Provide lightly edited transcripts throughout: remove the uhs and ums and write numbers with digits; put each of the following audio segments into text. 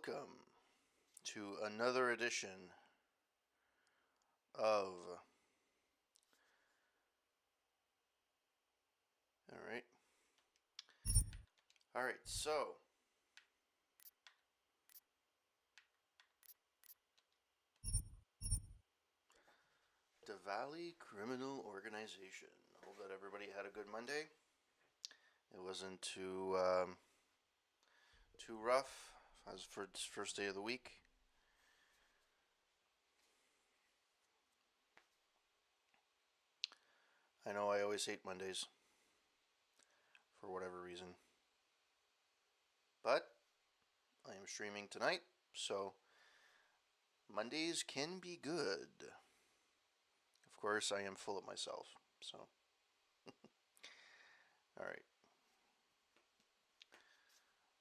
Welcome to another edition of Alright, so the Valley Criminal Organization. Hope that everybody had a good Monday. It wasn't too rough as for its first day of the week. I know I always hate Mondays for whatever reason, but I am streaming tonight, so Mondays can be good. Of course, I am full of myself, so alright.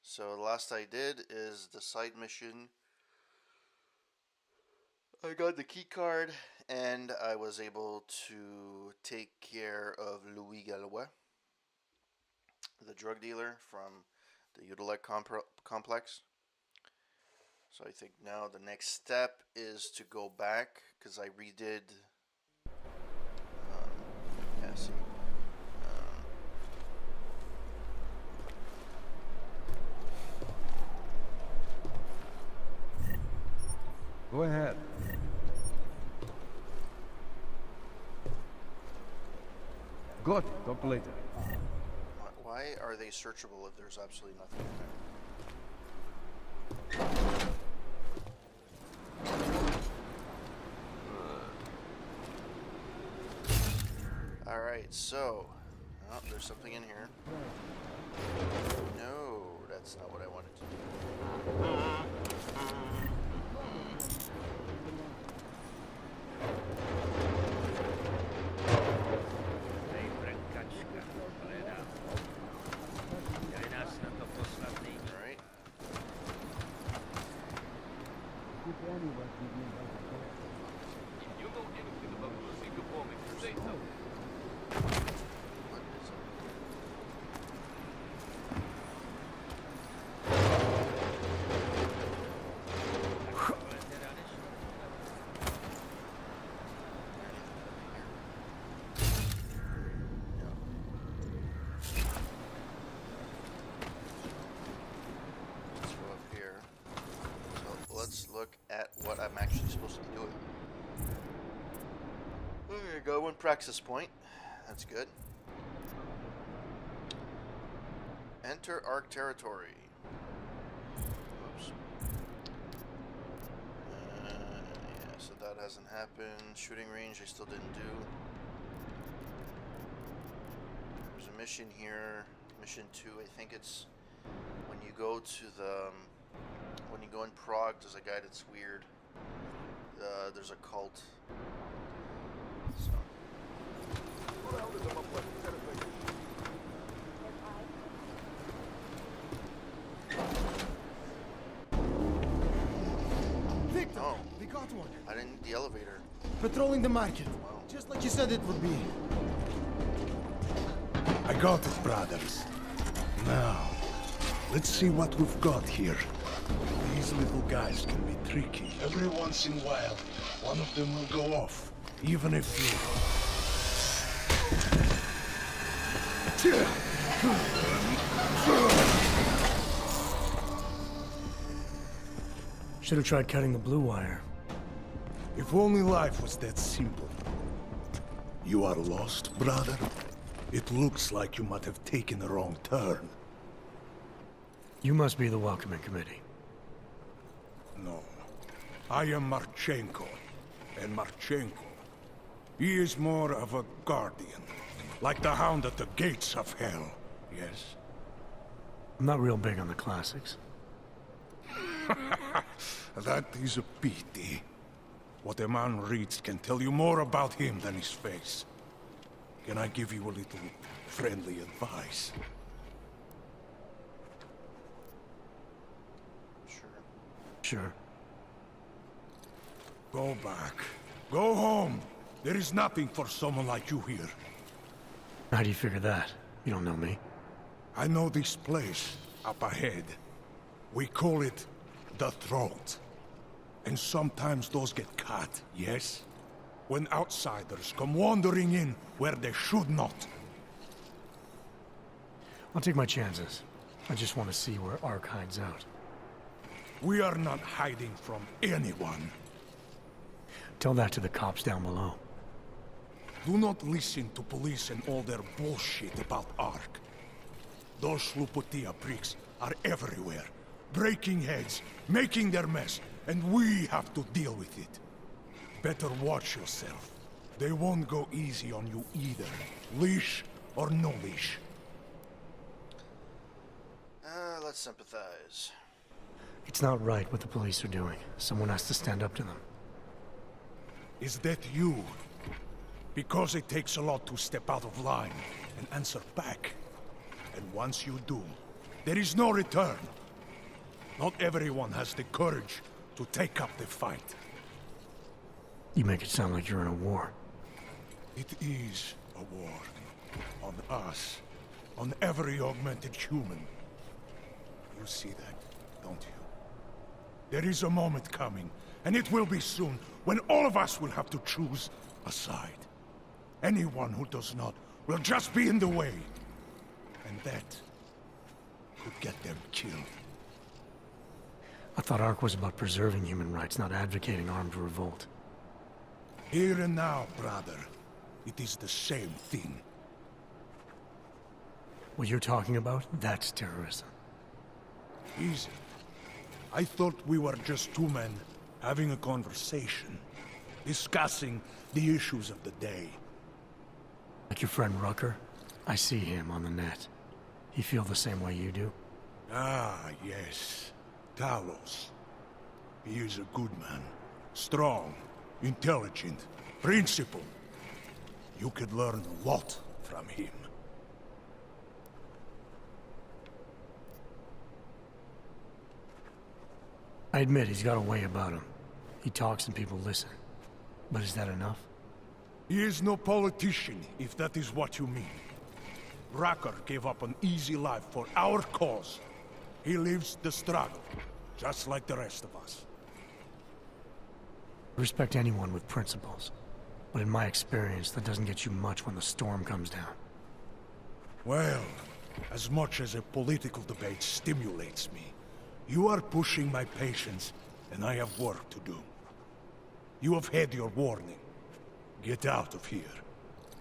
So the last I did is the side mission. I got the key card and I was able to take care of Louis Gallois, the drug dealer from the Utilec complex. So I think now the next step is to go back, because I redid see. Go ahead. Good. Talk later. Why are they searchable if there's absolutely nothing in there? Alright, so... Oh, there's something in here. No, that's not what I wanted to do. Let's look at what I'm actually supposed to be doing. There you go, one praxis point. That's good. Enter Arc territory. Oops. Yeah, so that hasn't happened. Shooting range I still didn't do. There's a mission here. Mission 2, I think it's when you go to the... When you go in Prague, there's a guy that's weird. There's a cult. So. Victor, we got one. I didn't need the elevator. Patrolling the market, Wow. just like you said it would be. I got it, brothers. Now, let's see what we've got here. These little guys can be tricky. Every once in a while, one of them will go off, even if you... Should have tried cutting the blue wire. If only life was that simple. You are lost, brother? It looks like you might have taken a wrong turn. You must be the welcoming committee. No. I am Marchenko. And Marchenko, he is more of a guardian. Like the hound at the gates of hell. Yes? I'm not real big on the classics. That is a pity. What a man reads can tell you more about him than his face. Can I give you a little friendly advice? Sure. Go back. Go home. There is nothing for someone like you here. How do you figure that? You don't know me. I know this place up ahead. We call it the throat. And sometimes those get cut, yes? When outsiders come wandering in where they should not. I'll take my chances. I just want to see where Ark hides out. We are not hiding from anyone. Tell that to the cops down below. Do not listen to police and all their bullshit about Ark. Those Slupotia pricks are everywhere, breaking heads, making their mess, and we have to deal with it. Better watch yourself. They won't go easy on you either, leash or no leash. Let's sympathize. It's not right what the police are doing. Someone has to stand up to them. Is that you? Because it takes a lot to step out of line and answer back. And once you do, there is no return. Not everyone has the courage to take up the fight. You make it sound like you're in a war. It is a war. On us. On every augmented human. You see that, don't you? There is a moment coming, and it will be soon, when all of us will have to choose a side. Anyone who does not will just be in the way. And that could get them killed. I thought Ark was about preserving human rights, not advocating armed revolt. Here and now, brother, it is the same thing. What you're talking about, that's terrorism. Easy. I thought we were just two men having a conversation, discussing the issues of the day. Like your friend Rucker? I see him on the net. He feel the same way you do? Ah, yes. Talos. He is a good man. Strong, intelligent, principled. You could learn a lot from him. I admit he's got a way about him. He talks and people listen. But is that enough? He is no politician, if that is what you mean. Rucker gave up an easy life for our cause. He lives the struggle, just like the rest of us. I respect anyone with principles. But in my experience, that doesn't get you much when the storm comes down. Well, as much as a political debate stimulates me, you are pushing my patience, and I have work to do. You have had your warning. Get out of here,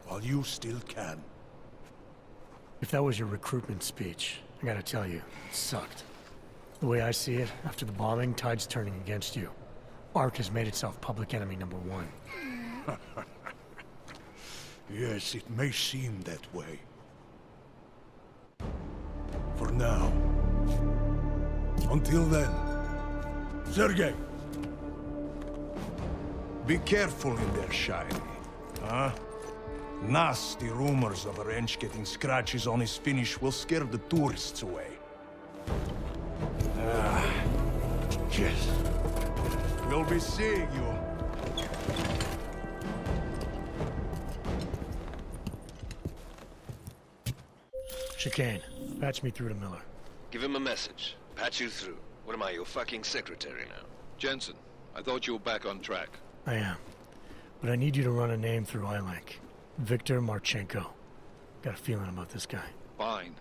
while you still can. If that was your recruitment speech, I gotta tell you, it sucked. The way I see it, after the bombing, tide's turning against you. Ark has made itself public enemy #1. Yes, it may seem that way. For now. Until then, Sergei! Be careful in there, Shiny. Huh? Nasty rumors of a wrench getting scratches on his finish will scare the tourists away. Yes. We'll be seeing you. Chicane, patch me through to Miller. Give him a message. Patch you through. What am I, your fucking secretary now? Jensen, I thought you were back on track. I am. But I need you to run a name through iLink. Viktor Marchenko. Got a feeling about this guy. Fine.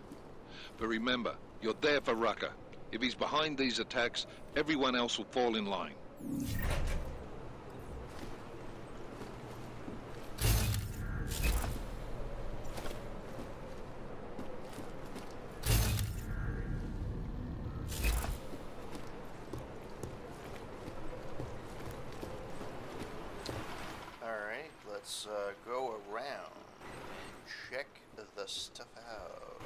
But remember, you're there for Rucker. If he's behind these attacks, everyone else will fall in line. Alright, let's go around and check the stuff out.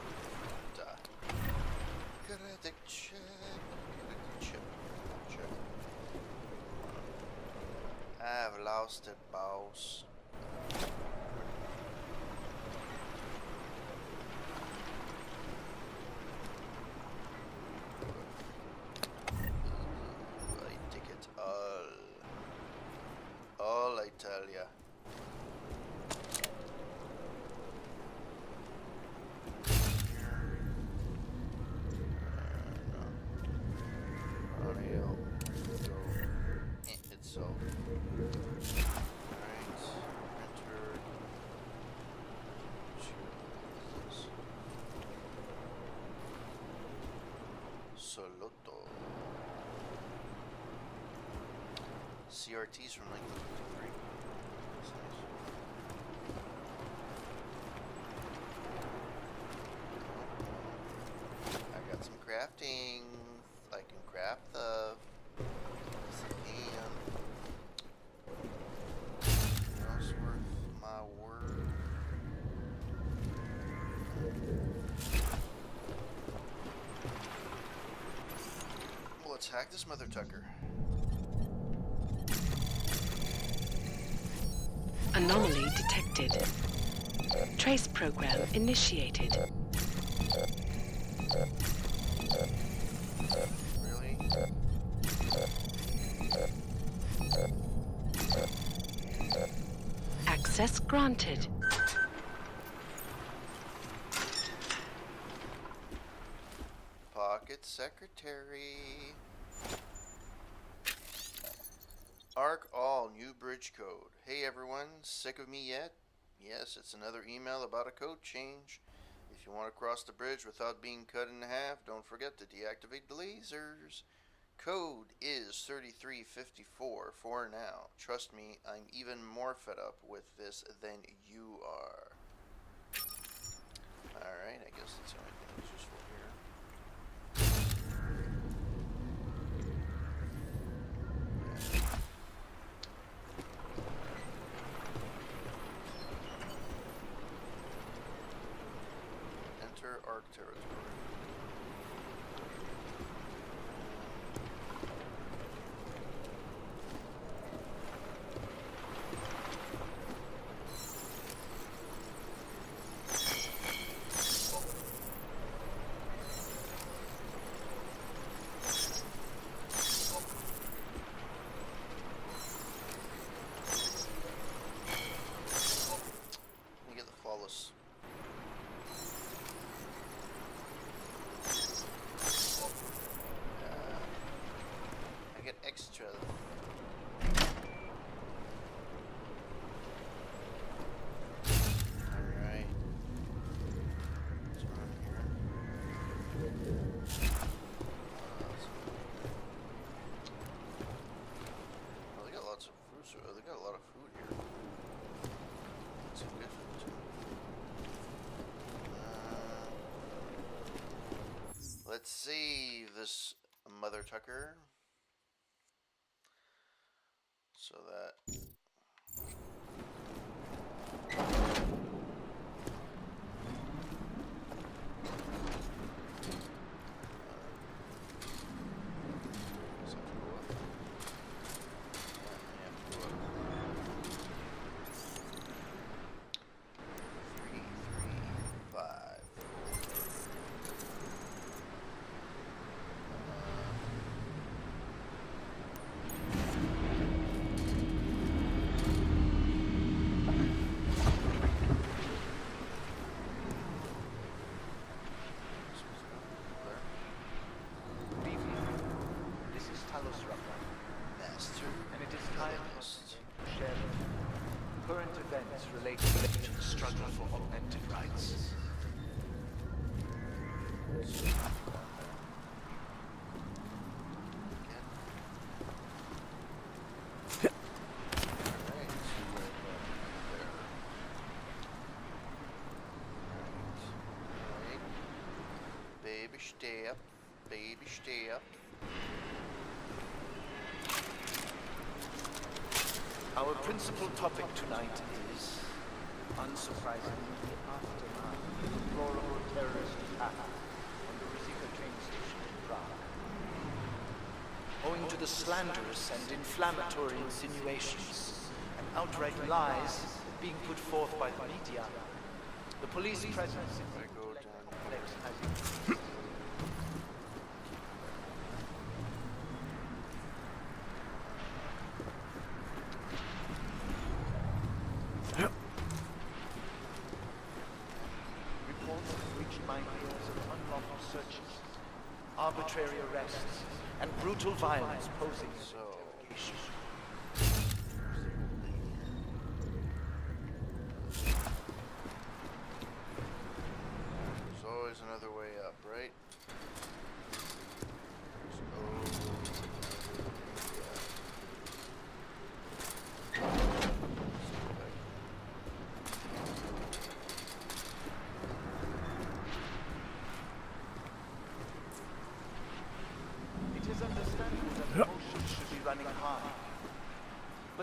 Critic check. Check. I've lost it, boss. I take it all I tell ya. Unreal. CRTs from like the 53. That's nice. I got some crafting. I can craft the can. Else worth my word. Well, let's hack this mother tucker. Anomaly detected. Trace program initiated. Really? Access granted. Pocket secretary. Arc all new bridge code. Hey everyone, sick of me yet? Yes, it's another email about a code change. If you want to cross the bridge without being cut in half, don't forget to deactivate the lasers. Code is 3354 for now. Trust me, I'm even more fed up with this than you are. Alright, I guess that's the only thing that's useful here. Enter Arc territory. Let me get the flawless. I get extra. Alright. What's on here? Oh, they got lots of food. So they got a lot of food here. Some good food too. Let's save this mother tucker. So that current events related to the struggle for augmented rights. Baby step, baby step. Our principal topic tonight is, unsurprisingly, the aftermath of the deplorable terrorist attack on the Rizika train station in Prague. Owing to the slanderous and inflammatory insinuations and outright lies being put forth by the media, the police presence in the complex has increased. Arbitrary arrests and brutal violence posing as interrogation. There's always another way up, right? There's always another way up.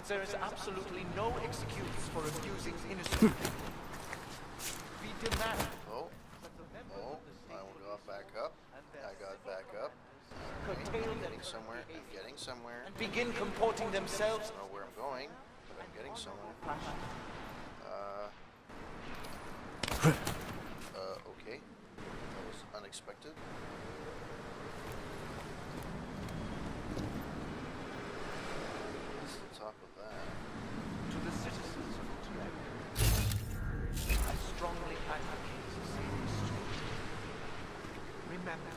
But there is absolutely no excuse for abusing innocent people. We demand Oh, that the members oh, of the I state will go back up. and their I got civil back up. commanders Okay, curtail I'm their getting current somewhere. I'm behavior getting somewhere. and begin comporting themselves I don't know where I'm going, but I'm getting somewhere. Okay. That was unexpected. What's the top of that? to the citizens of Utrecht. I strongly advocate saying straight. Remember,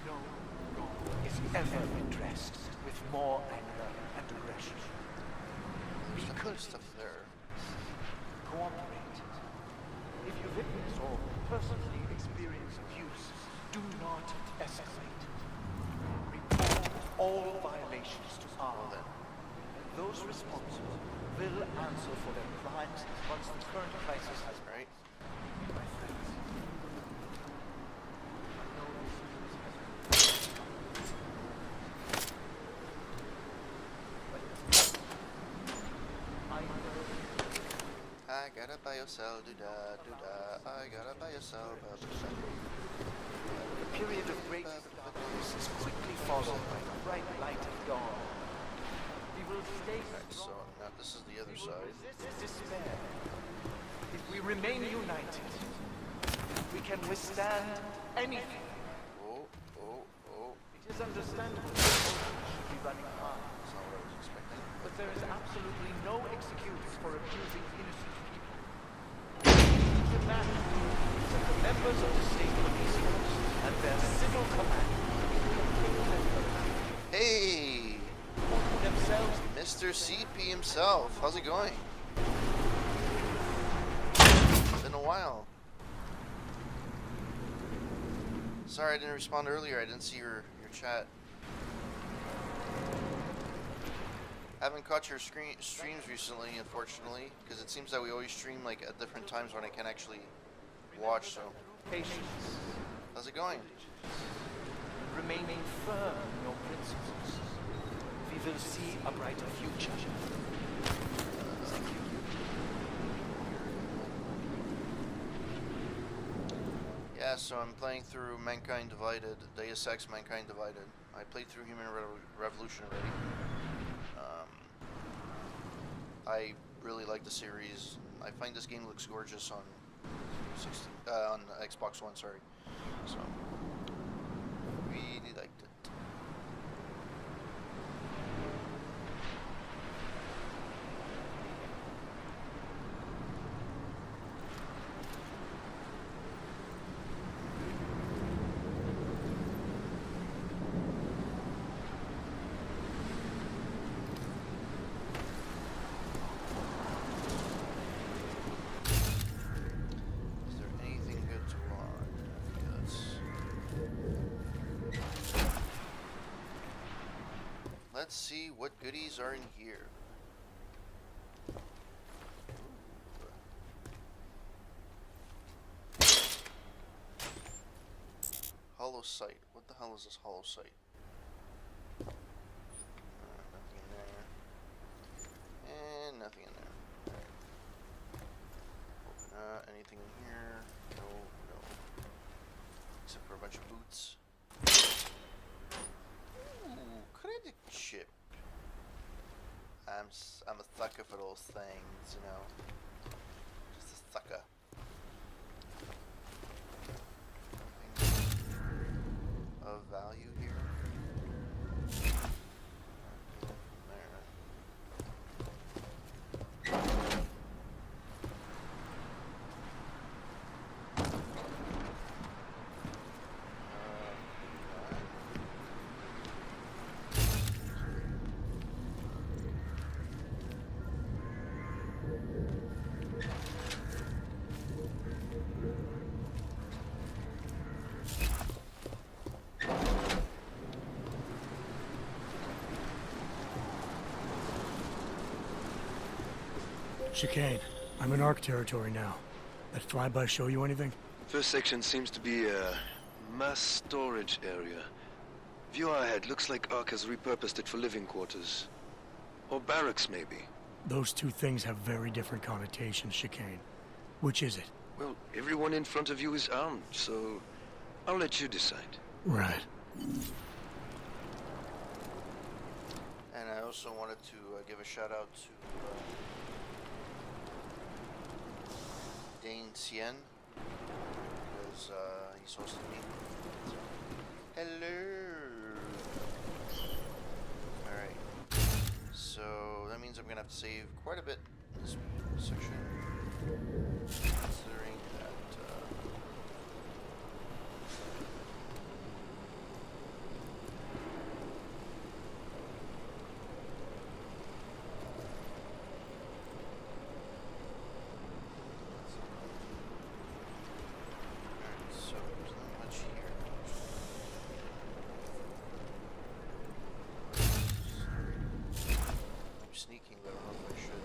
no wrong is ever addressed with more anger and aggression. Be There's courteous, stuff there. cooperate. If you witness or personally experience abuse, do not escalate. Report all violations to Well R. then. Those responsible will answer for their crimes once the current crisis has Right? my friends. I know I gotta buy yourself, do da, do da. I gotta buy yourself, the period of greatest darkness is quickly followed by the bright light of dawn. We will stay Alright, so strong. now this is the other We will side. resist despair. If we remain united, we can withstand anything. Oh, oh, oh. It is understandable that emotions should be running high, That's not what I was expecting. but there is absolutely no excuse for abusing innocent people. We demand that the members of the state police force and their civil command Hey! themselves Mr. CP himself. How's it going? Been a while. Sorry I didn't respond earlier. I didn't see your chat. Haven't caught your streams recently, unfortunately, because it seems that we always stream like at different times when I can actually watch. So, patience, how's it going? remaining firm in your principles. We will see a brighter future. Thank you. Yeah, so I'm playing through Mankind Divided, Deus Ex Mankind Divided. I played through Human Revolution already. I really like the series. I find this game looks gorgeous on on Xbox One, sorry. So, really liked it. Is there anything good to log? Let's see what goodies are in here. Hollow sight. What the hell is this hollow sight? Nothing in there. And nothing in there. Anything in here? No, no. Except for a bunch of boots. Ooh, credit chip. I'm a sucker for those things, you know. Just a sucker. Nothing of value here. There. Chicane, I'm in ARC territory now. That flyby show you anything? First section seems to be a mass storage area. View ahead. Looks like Ark has repurposed it for living quarters. Or barracks, maybe. Those two things have very different connotations, Chicane. Which is it? Well, everyone in front of you is armed, so I'll let you decide. Right. And I also wanted to give a shout out to Dane Cien, because he's hosting me. Hello! Alright. So that means I'm gonna have to save quite a bit in this section. Considering that so there's not much here. I'm sneaking, but I don't know if I should.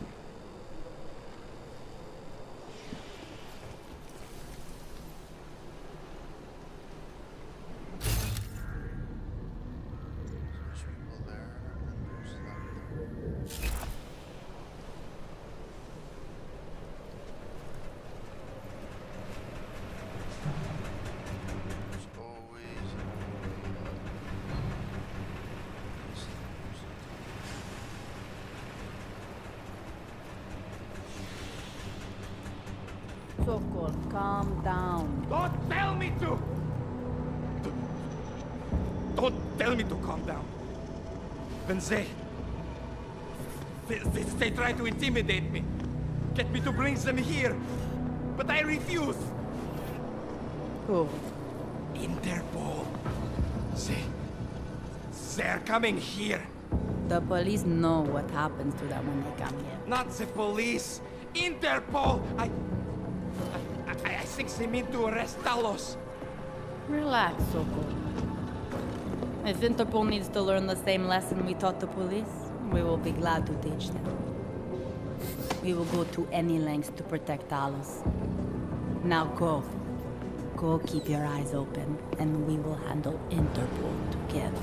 There's people there, and there's them there. There's always a Sokol, calm down. Don't tell me to! Don't tell me to calm down. When they try to intimidate me. Get me to bring them here. But I refuse. Who? Interpol. They're coming here. The police know what happens to them when they come here. Not the police. Interpol. I think they mean to arrest Talos. Relax, Sokol. If Interpol needs to learn the same lesson we taught the police, we will be glad to teach them. We will go to any lengths to protect Talos. Now go. Go keep your eyes open, and we will handle Interpol together.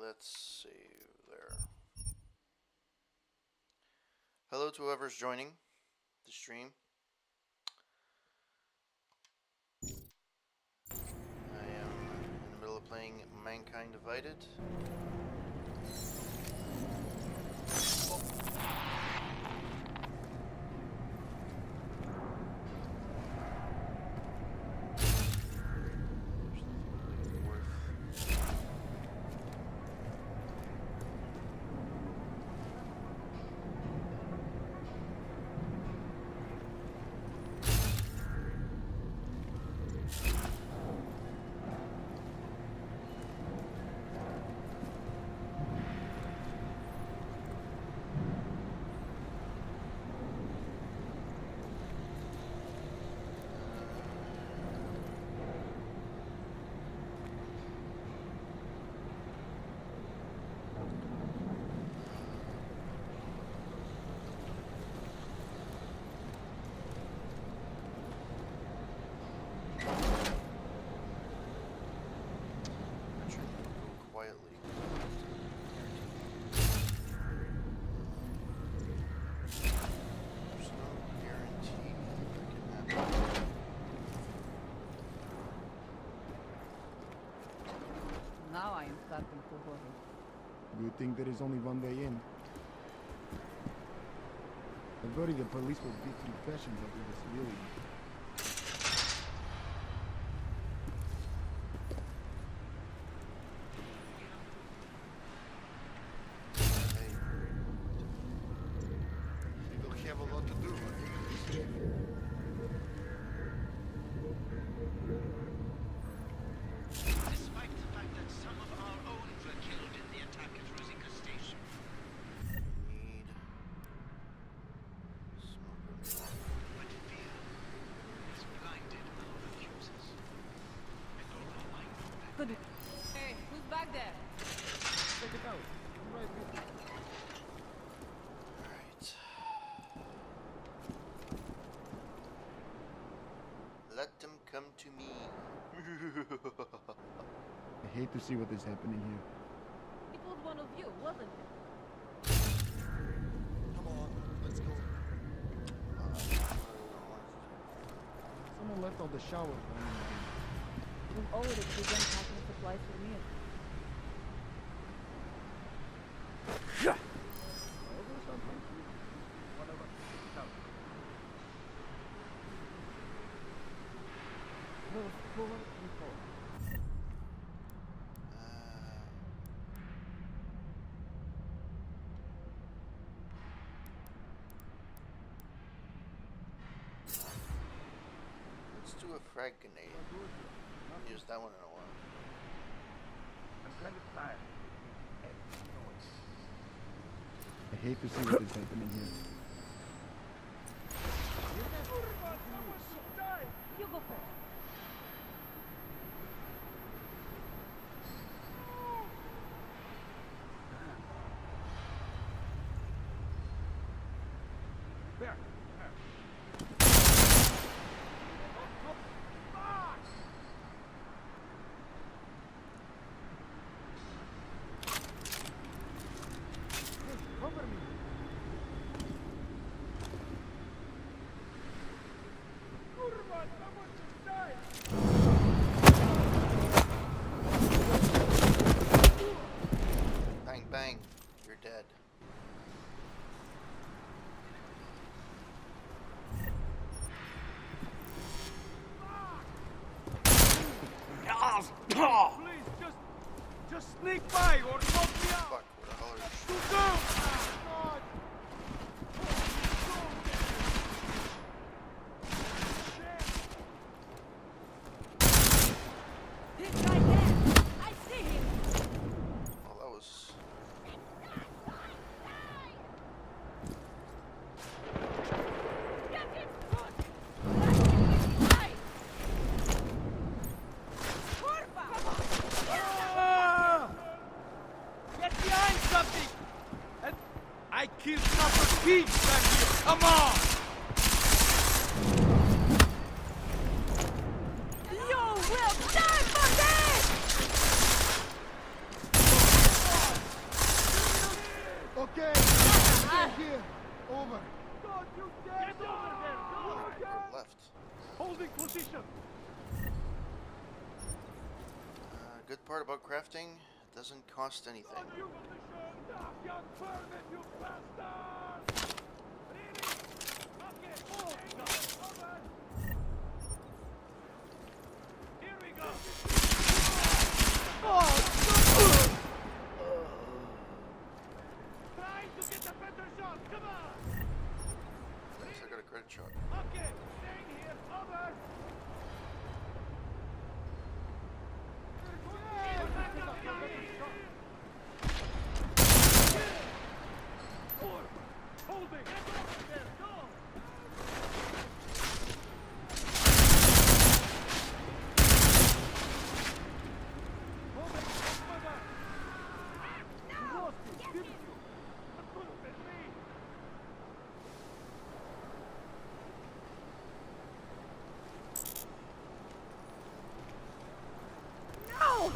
Let's save there. Hello to whoever's joining the stream. I am in the middle of playing Mankind Divided. You think there is only one way in? I worry the police will beat confessions over the civilian. We will have a lot to do. Despite the fact that some of our own were killed in the attack at Rosika Station. Need smoke. But fear has blinded our accusers. And although I know that Good. Hey, who's back there? Check it out. I'm right with you. Alright. Let them come to me. I hate to see what is happening here. It was one of you, wasn't it? Come on, let's go. Someone left all the showers running again. We've already begun packing supplies for me. Let's do a frag grenade. Use that one in a while. I'm kind of tired. I hate to see what is happening here. You go first. Cover me. Bang, bang. You're dead. Please, just sneak by or knock me out. Fuck, where the hell are you? Shoot down! This guy there! I see him! Oh, that was... Get him! Good! Right! Kurva! Ah! Get behind something! And I killed proper pigs back here! Come on! You will die for this! Okay, stay here. Over. Don't you dare! Get over there! Don't you Or dare! left. Holding position! Good part about crafting, it doesn't cost anything. On you position! Young permit, you bastard! Really? Okay, move! Over! Here we go! Trying to get a better shot! Come on! At least I got a credit shot. Okay, staying here. Over. Holding. Get over there. Go. Holding. Over. You lost it, didn't you? That could have been me. No!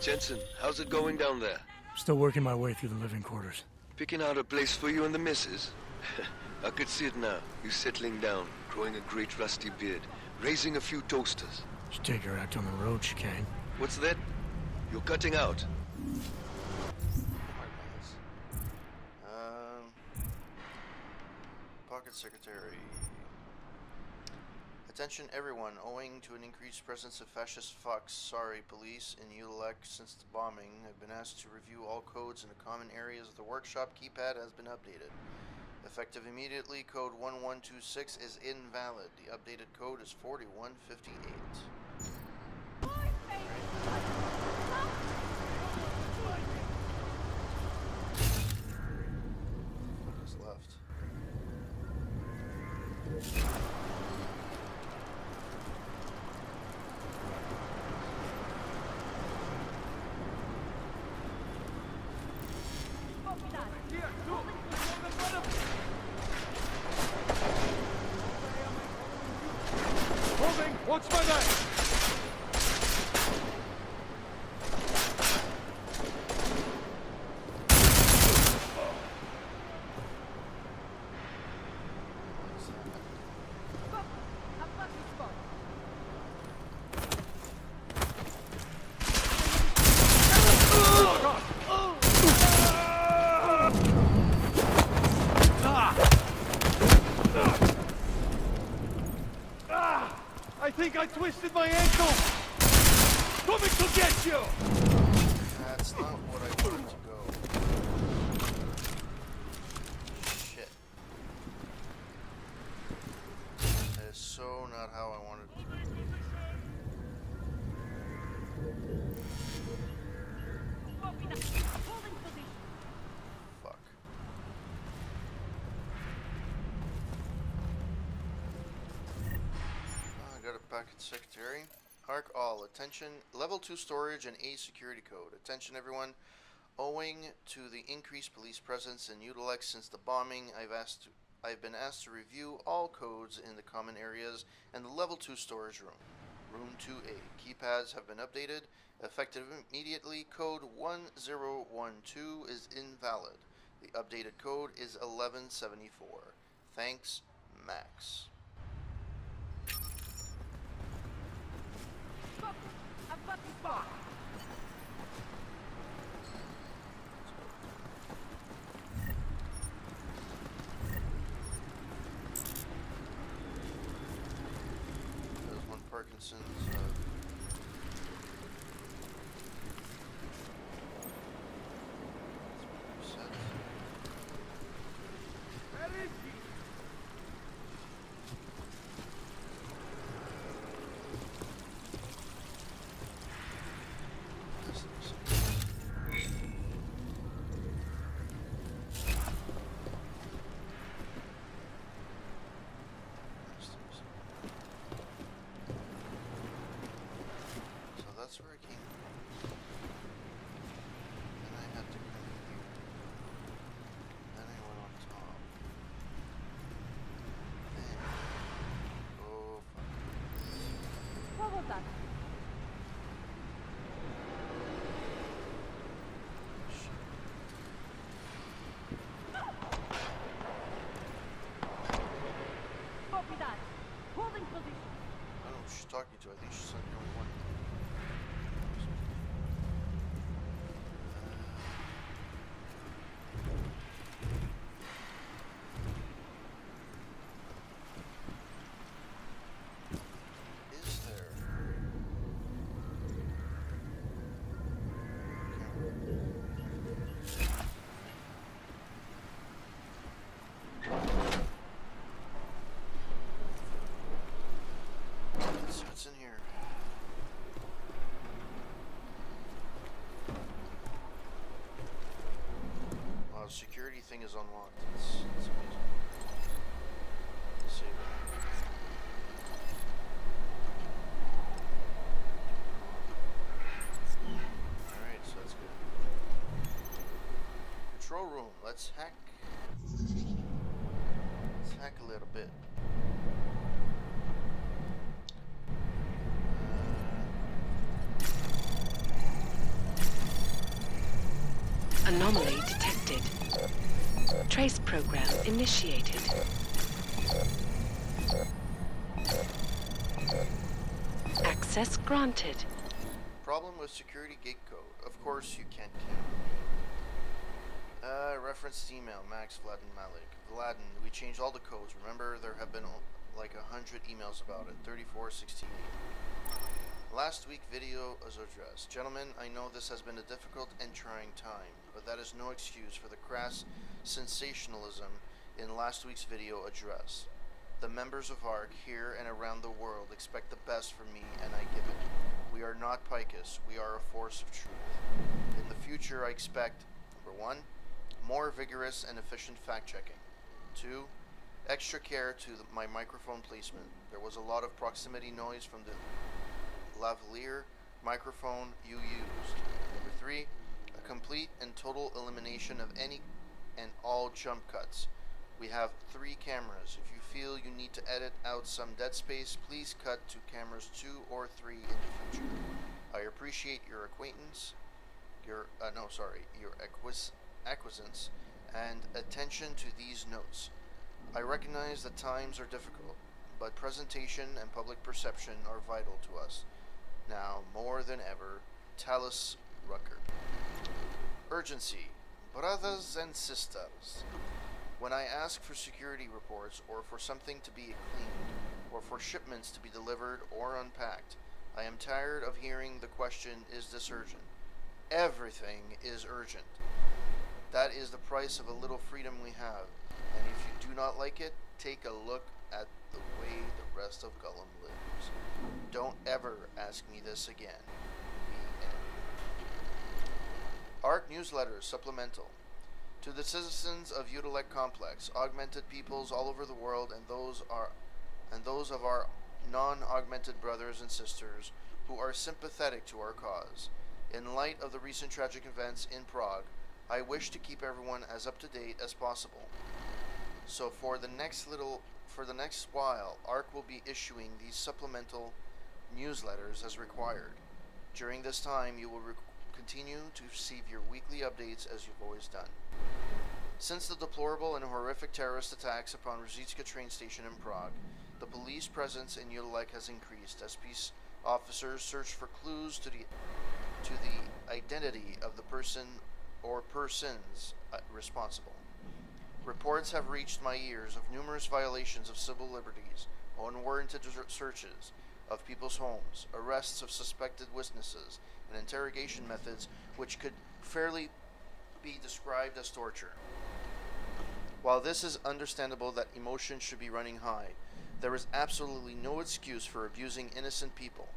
Jensen, how's it going down there? Still working my way through the living quarters. Picking out a place for you and the missus? I could see it now. You settling down, growing a great rusty beard, raising a few toasters. Should take her out on the road, Chicane. What's that? You're cutting out. Pocket secretary. Attention everyone, owing to an increased presence of fascist fucks, sorry police, in Utelec since the bombing, I've been asked to review all codes in the common areas of the workshop. Keypad has been updated. Effective immediately, code 1126 is invalid. The updated code is 4158. What is left? Moving! Watch my back! I think I twisted my ankle! Coming to get you! That's not what I wanted to go. Shit. That is so not how I wanted it to be. Fuck. I got a packet secretary. Arc all. Attention. Level 2 storage and A security code. Attention everyone. Owing to the increased police presence in Utelec since the bombing, I've been asked to review all codes in the common areas and the level 2 storage room. Room 2A. Keypads have been updated. Effective immediately, code 1012 is invalid. The updated code is 1174. Thanks, Max. There's one Parkinson's. That's where I came from. Then I had to come here. Then I went on top. Then. Oh, fuck. What was that? Shit. Copy that. Holding position. I don't know who she's talking to. I think she's the only one. Is there? Let's see what's in here. Wow, the security thing is unlocked. It's amazing. Let's save it. Alright, so that's good. Control room. Let's hack. Let's hack a little bit. Anomaly detected. Trace program initiated. Access granted. Problem with security gate code. Of course you can't reference email, Max, Vladen, Malik. Vladen, we changed all the codes. Remember, there have been like 100 emails about it. 3468. Last week video was addressed. Gentlemen, I know this has been a difficult and trying time, but that is no excuse for the crass sensationalism in last week's video address. The members of ARC here and around the world expect the best from me, and I give it. We are not Picus. We are a force of truth. In the future, I expect, number 1, more vigorous and efficient fact-checking. 2, extra care to my microphone placement. There was a lot of proximity noise from the lavalier microphone you used. Number 3, a complete and total elimination of any and all jump cuts. We have 3 cameras. If you feel you need to edit out some dead space, please cut to cameras 2 or 3 in the future. I appreciate your acquaintance, your acquiescence and attention to these notes. I recognize that times are difficult, but presentation and public perception are vital to us. Now, more than ever, Talus Rucker. Urgency. Brothers and sisters. When I ask for security reports, or for something to be cleaned, or for shipments to be delivered or unpacked, I am tired of hearing the question, is this urgent? Everything is urgent. That is the price of a little freedom we have, and if you do not like it, take a look at the way the rest of Gollum lives. Don't ever ask me this again. The end. ARC Newsletter Supplemental. To the citizens of Utilec Complex, augmented peoples all over the world, and those of our non-augmented brothers and sisters who are sympathetic to our cause. In light of the recent tragic events in Prague, I wish to keep everyone as up to date as possible. So for the next while, ARC will be issuing these supplemental newsletters as required. During this time, you will continue to receive your weekly updates as you've always done. Since the deplorable and horrific terrorist attacks upon Ruzicka train station in Prague, the police presence in Utilec has increased as peace officers search for clues to the identity of the person or persons responsible. Reports have reached my ears of numerous violations of civil liberties, unwarranted searches of people's homes, arrests of suspected witnesses, and interrogation methods which could fairly be described as torture. While this is understandable that emotion should be running high, there is absolutely no excuse for abusing innocent people.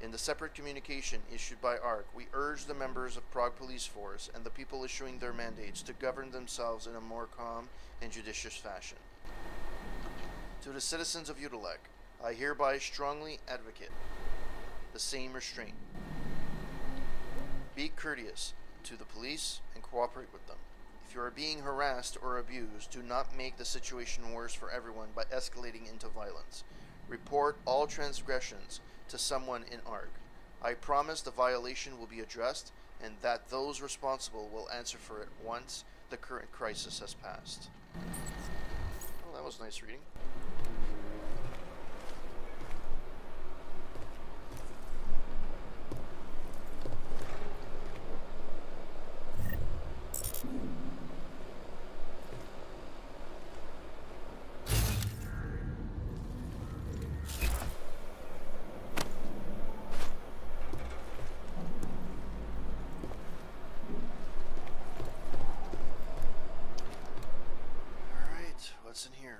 In the separate communication issued by ARC, we urge the members of Prague Police Force and the people issuing their mandates to govern themselves in a more calm and judicious fashion. To the citizens of Utilec, I hereby strongly advocate the same restraint. Be courteous to the police and cooperate with them. If you are being harassed or abused, do not make the situation worse for everyone by escalating into violence. Report all transgressions to someone in ARC. I promise the violation will be addressed and that those responsible will answer for it once the current crisis has passed. Well, that was nice reading. What's in here?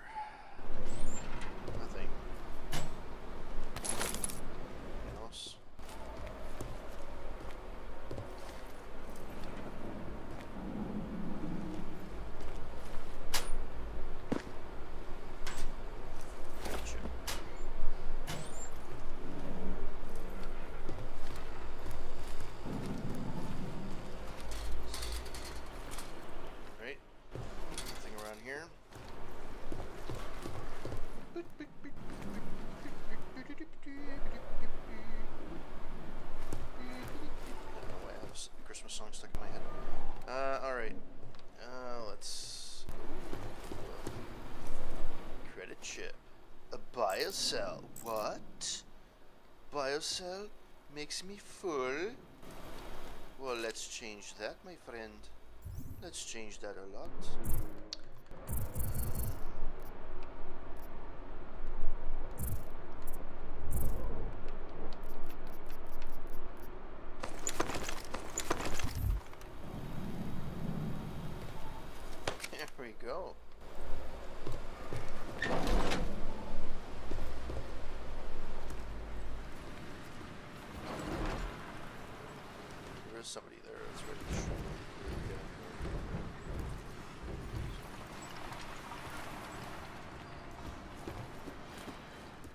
Biocell. What? Biocell makes me full? Well, let's change that, my friend. Let's change that a lot. There we go. There's somebody there. That's right.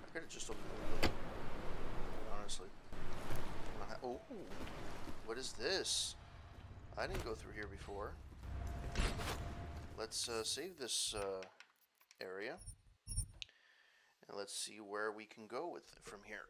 I could have just opened the window, honestly. Oh, what is this? I didn't go through here before. Let's save this area, and let's see where we can go with it from here.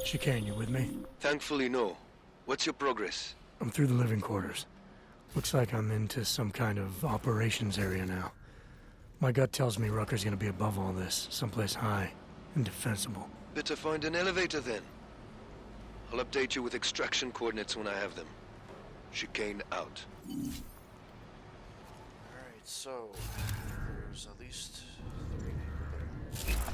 Chicane, you with me? Thankfully, no. What's your progress? I'm through the living quarters. Looks like I'm into some kind of operations area now. My gut tells me Rucker's gonna be above all this, someplace high and defensible. Better find an elevator then. I'll update you with extraction coordinates when I have them. Chicane out. Alright, so there's at least 3 people there.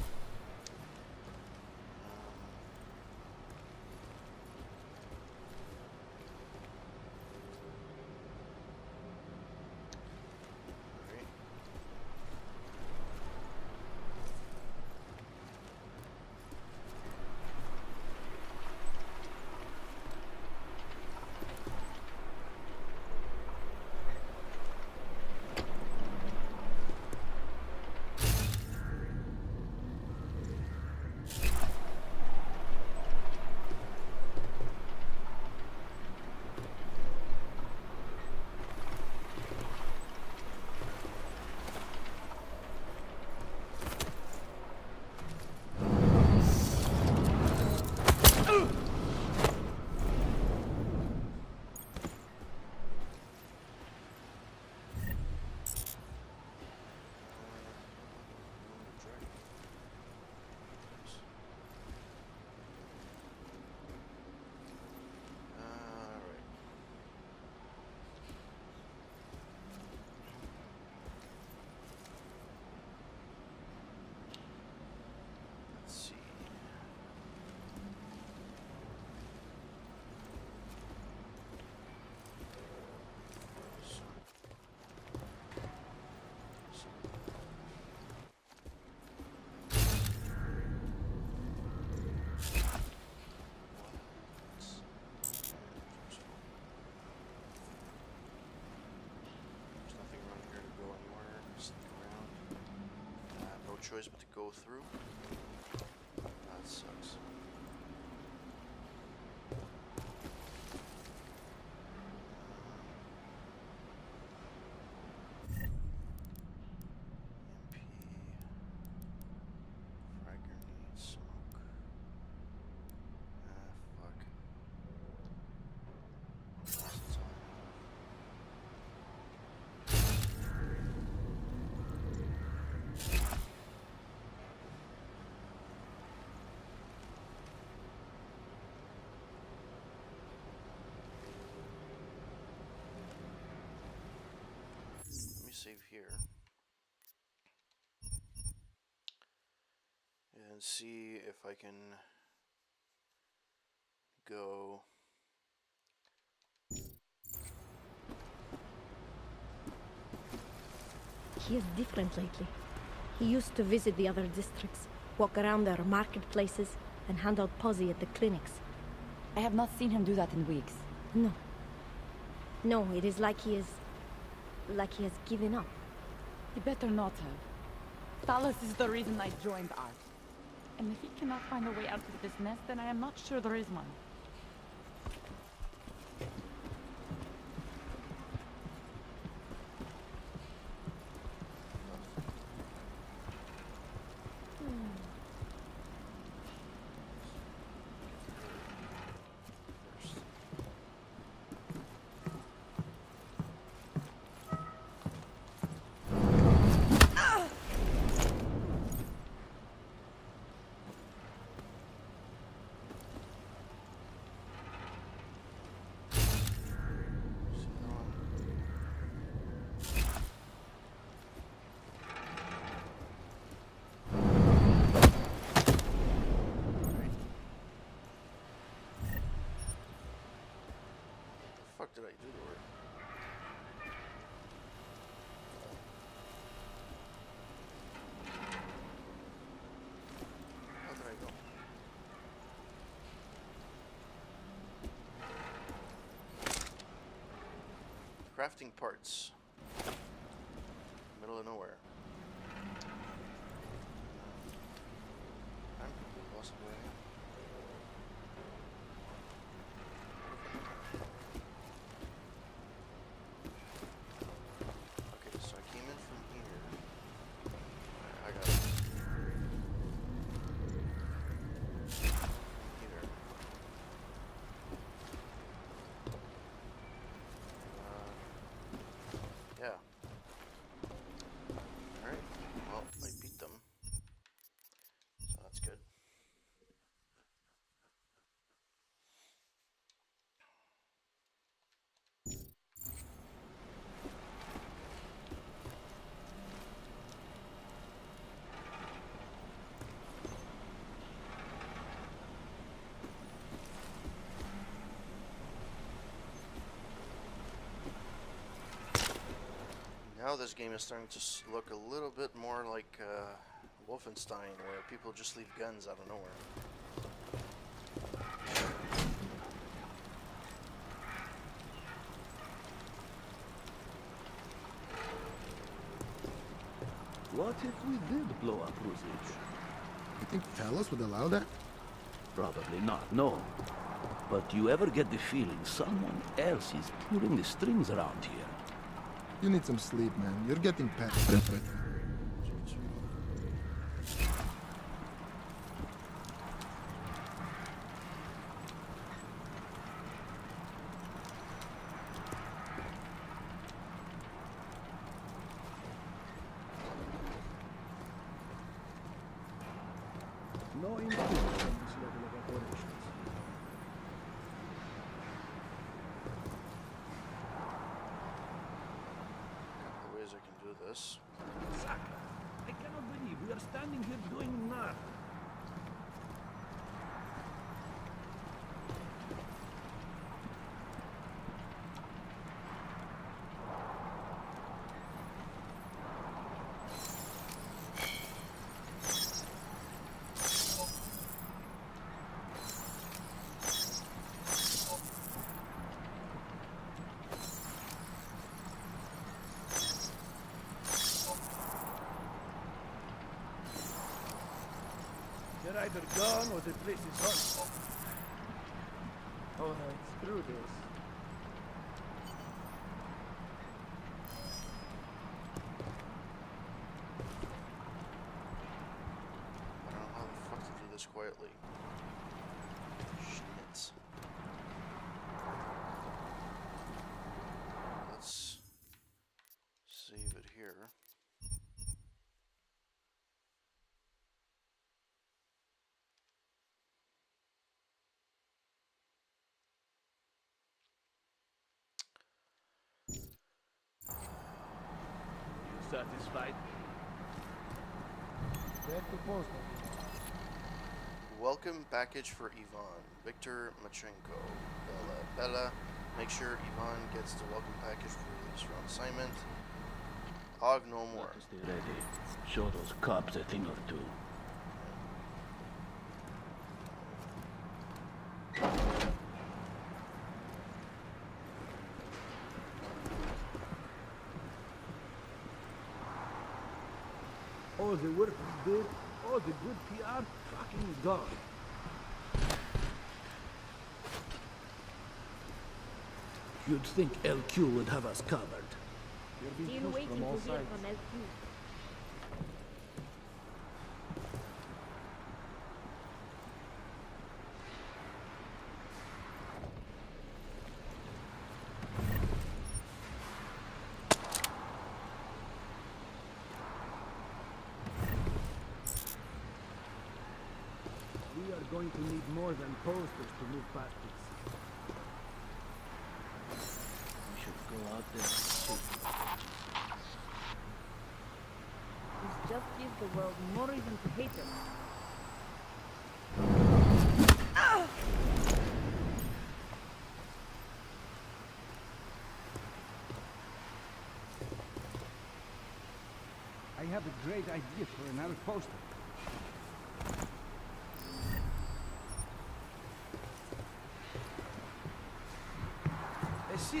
Choice but to go through. That sucks. MP. Frag grenade, smoke. Fuck. That's all. Save here and see if I can go. He is different lately. He used to visit the other districts, walk around their marketplaces, and hand out posse at the clinics. I have not seen him do that in weeks. No. No, it is like he is... like he has given up. He better not have. Talos is the reason I joined Ark. And if he cannot find a way out of this mess, then I am not sure there is one. What did I do to her? How did I go? Crafting parts. Middle of nowhere. I'm possibly. Okay, so I came in from here. I got it. From here. Yeah. Alright, well, I beat them. So that's good. Now this game is starting to look a little bit more like Wolfenstein, where people just leave guns out of nowhere. What if we did blow up Rusich? You think Talos would allow that? Probably not, no. But you ever get the feeling someone else is pulling the strings around here? You need some sleep, man. You're getting past. No improvement on this level of operations. Couple of ways I can do this. Saka, I cannot believe we are standing here doing nothing. They're either gone or the place is haunted. Oh no, screw this. I don't know how the fuck to do this quietly. Shit. Let's save it here. Satisfied? Back to post. Welcome package for Ivan. Victor Machenko. Bella. Make sure Ivan gets the welcome package for release from assignment. Og no more. Let us stay ready. Show those cops a thing or two. All the work we did, all the good PR, fucking gone. You'd think LQ would have us covered. Still waiting to hear from LQ. We are going to need more than posters to move past this. We should go out there and see. This just gives the world more reason to hate us. I have a great idea for another poster. We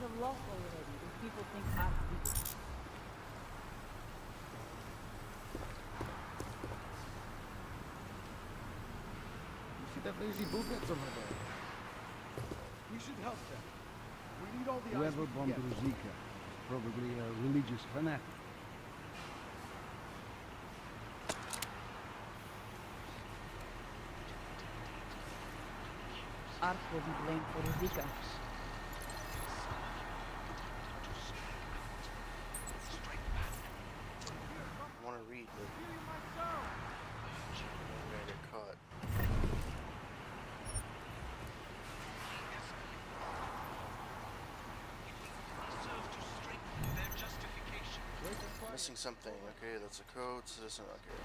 have lost already if people think Ark did it. You see that lazy bootlegs over there? We should help them. We need all the Whoever eyes we bombed can get. Ruzicka, probably a religious fanatic. Ark will be blamed for Zika. I want to read, but I'm gonna get caught. Missing something. Okay, that's a code. Citizen. Okay.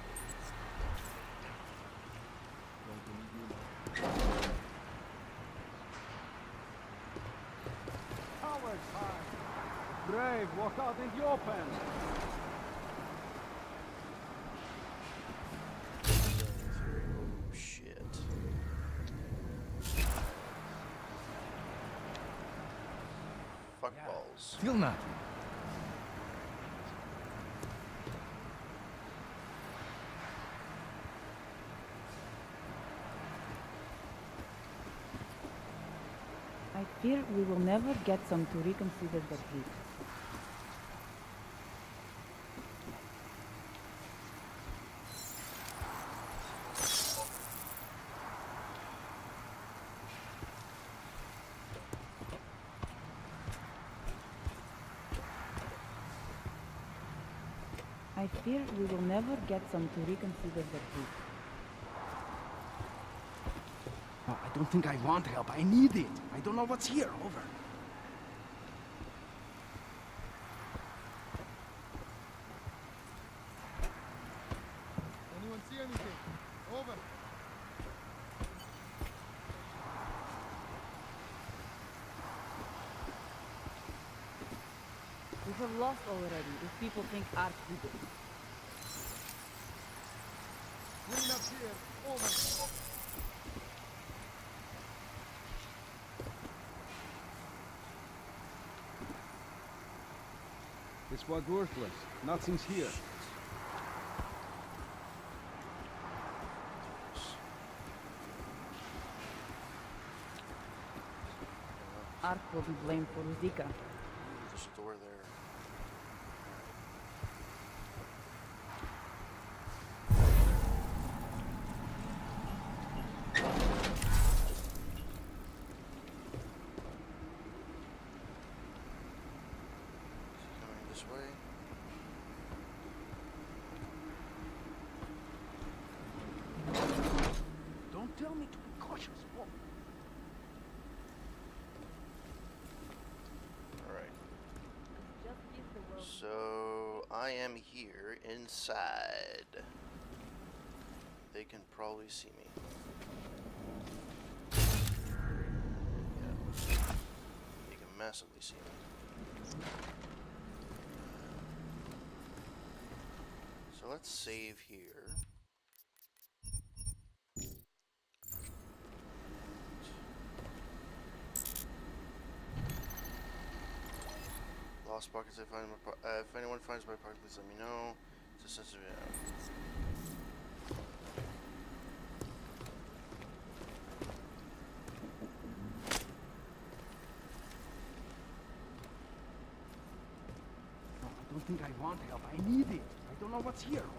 Coward time. Brave, walk out in the open. Oh shit. Fuck balls. Still not. I fear we will never get some to reconsider that deed. I fear we will never get some to reconsider that deed. Oh, I don't think I want help. I need it. I don't know what's here. Over. Anyone see anything? Over. We have lost already if people think Ark did it. Clean up here. Over. This was worthless. Nothing's here. Ark will be blamed for Zika. There's a store there. Coming this way. Don't tell me to be cautious. Whoa. Alright. Just give the world. So I am here inside. They can probably see me. Yeah. They can massively see me. So let's save here. lost pockets I find. If anyone finds my pocket, please let me know. It's a sensitive. No, I don't think I want help. I need it. I don't know what's here. Over.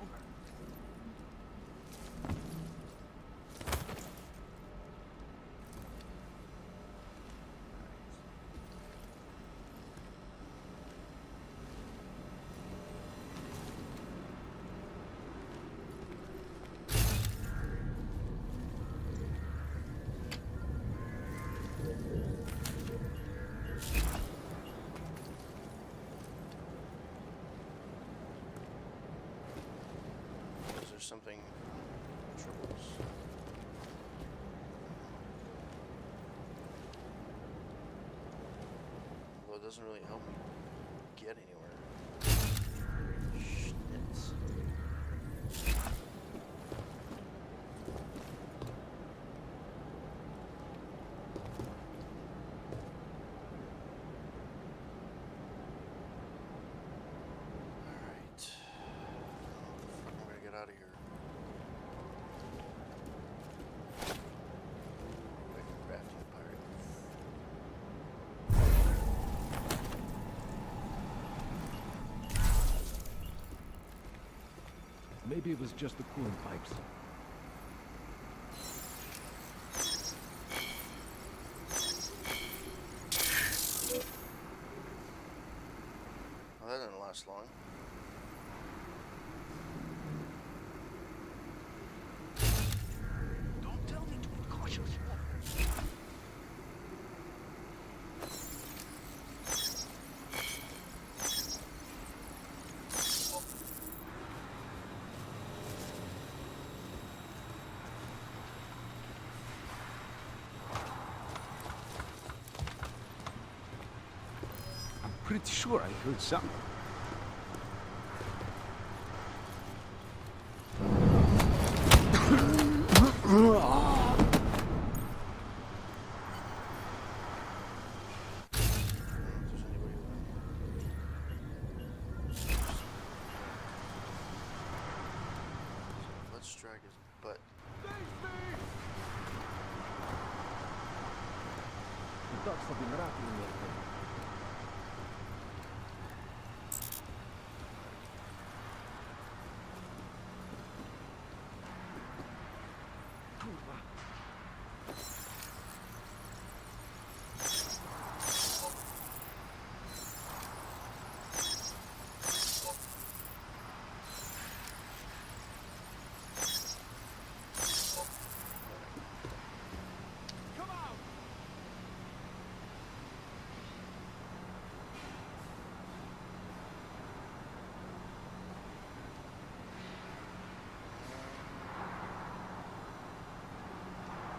Is there something troubles? Although it doesn't really help me get anywhere. Shit. Alright. How am I gonna get out of here? Like a rafting pirate. Maybe it was just the coolant pipes. Well, that didn't last long. Don't tell me to be cautious. I'm pretty sure I heard something. I don't know if there's anybody around here. Let's drag his butt. The dogs have been rattling lately.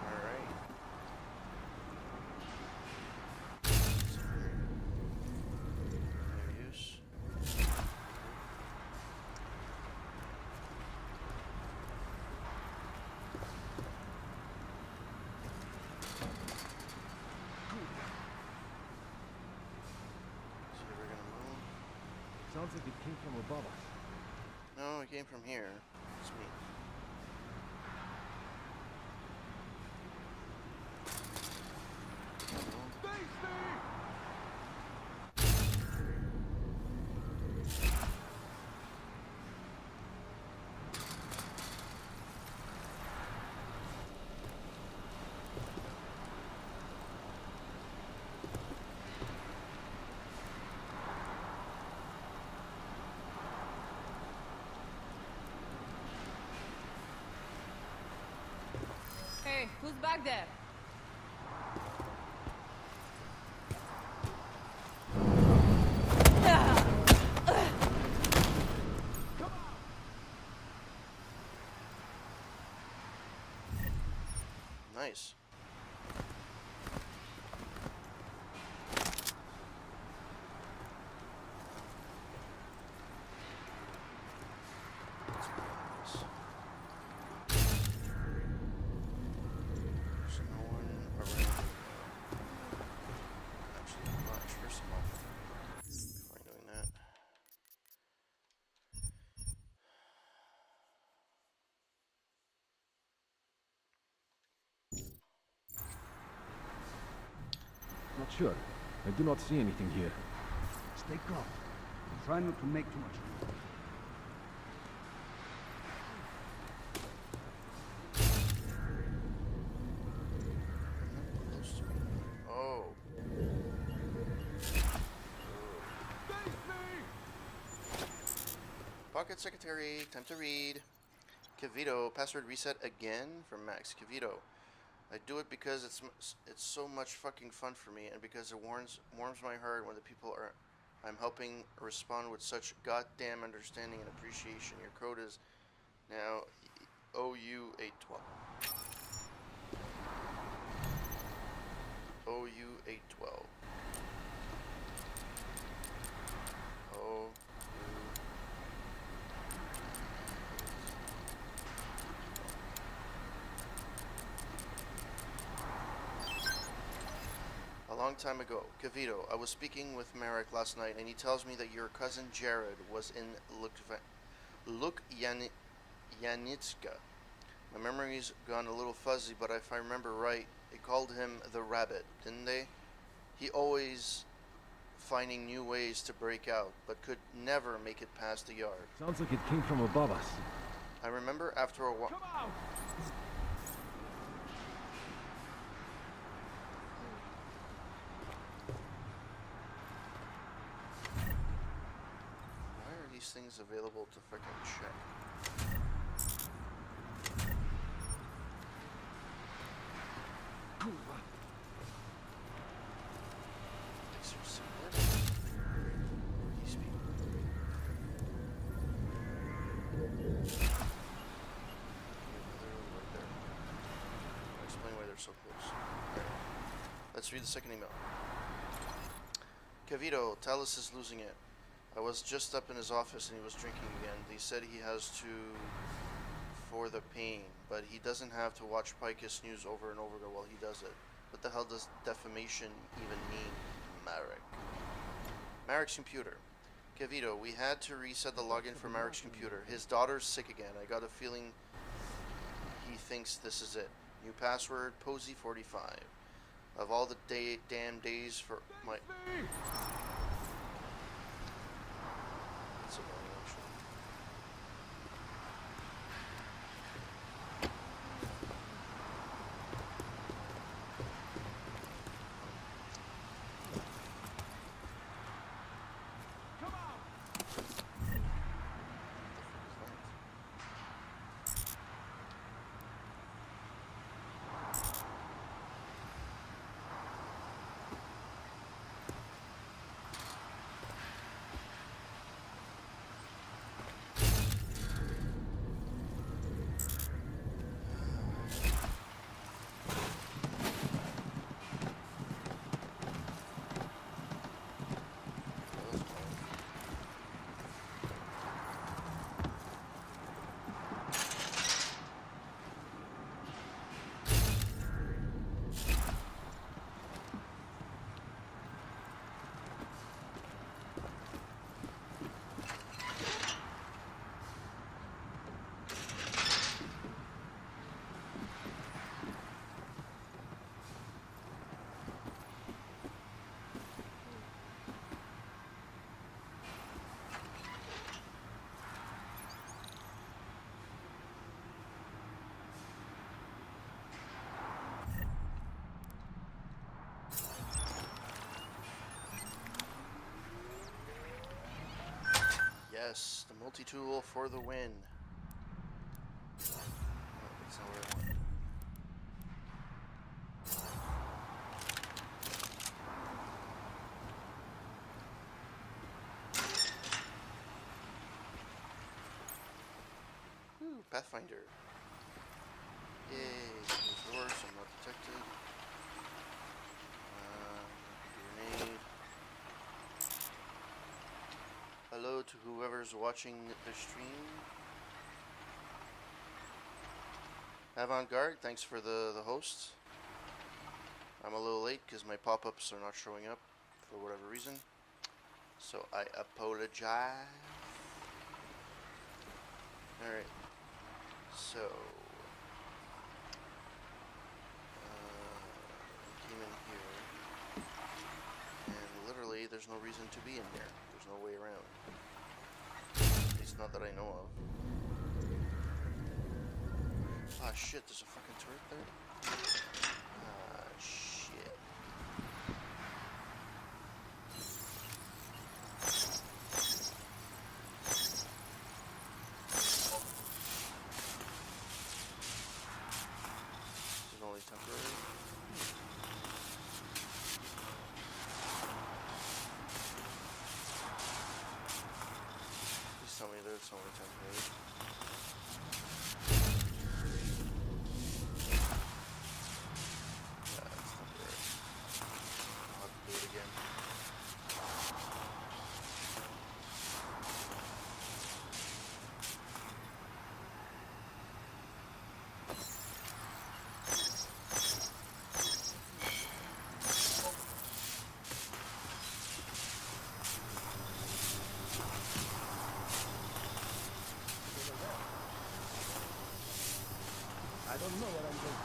Alright. No use. So we're gonna move. Sounds like it came from above us. No, it came from here. It's me. Hey, who's back there? Nice. Let's go on this. There's no one around. Actually, I'm not sure some of them. If I know Not sure. I do not see anything here. Stay calm. Try not to make too much noise. Oh. Pocket Secretary, time to read. Kavito, password reset again from Max. Kavito, I do it because it's so much fucking fun for me, and because it warms my heart when the people I'm helping respond with such goddamn understanding and appreciation. Your code is now OU812. OU812. OU. A long time ago, Kavito, I was speaking with Marek last night, and he tells me that your cousin Jared was in Lukyanitska. My memory's gone a little fuzzy, but if I remember right, they called him the Rabbit, didn't they? He always finding new ways to break out, but could never make it past the yard. Sounds like it came from above us. I remember after a while. Why are these things available to freaking check? So close. Right. Let's read the second email. Kavito, Talus is losing it. I was just up in his office and he was drinking again. They said he has to for the pain, but he doesn't have to watch Picus News over and over while he does it. What the hell does defamation even mean, Marek? Marek's computer. Kavito, we had to reset the login for Marek's computer. His daughter's sick again. I got a feeling he thinks this is it. New password, Posey45. Of all the damn days for my... That's annoying, actually. Yes, the multi-tool for the win. Oh, that's not where I want. Ooh, Pathfinder. Yay, doors, I'm not detected. Grenade. Hello to whoever's watching the stream. Avant-Garde, thanks for the host. I'm a little late because my pop-ups are not showing up for whatever reason. So I apologize. Alright. So... came in here. there's no reason to be in here. There's no way around. At least not that I know of. Ah, shit, there's a fucking turret there? Ah, shit. Is it only temporary? Please tell me there's only temporary. I don't know what I'm doing.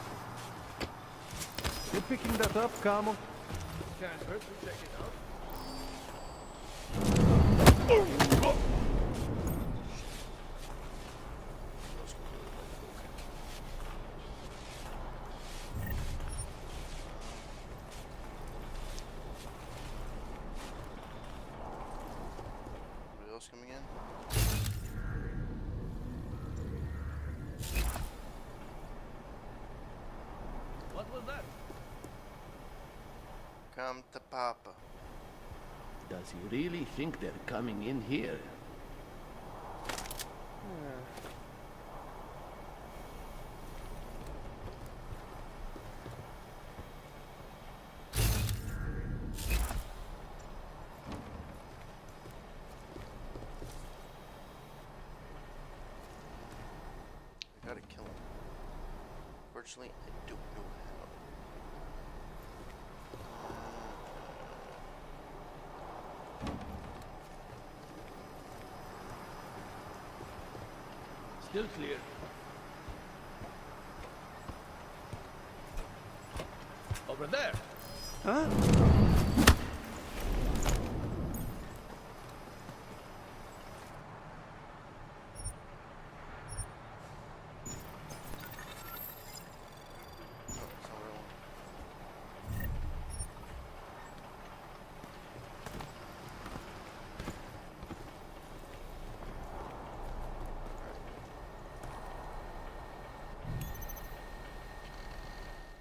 You picking that up, Carmel? Can't hurt to check it out. Anybody else coming in? What was that? Come to Papa. Does he really think they're coming in here? I gotta kill him. Unfortunately, I don't know how. Still clear. Over there. Huh?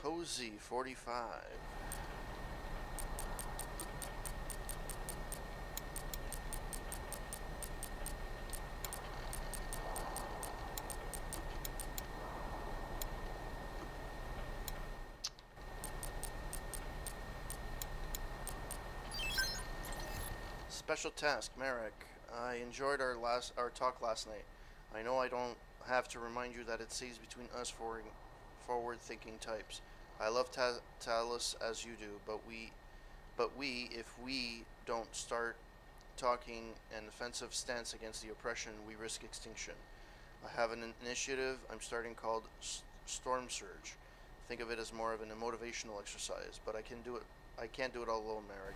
Posey 45. Special task, Merrick. I enjoyed our talk last night. I know I don't have to remind you that it stays between us forward-thinking types. I love Talus as you do, but if we don't start taking an offensive stance against the oppression, we risk extinction. I have an initiative I'm starting called Storm Surge. Think of it as more of a motivational exercise, but I can't do it all alone, Merrick.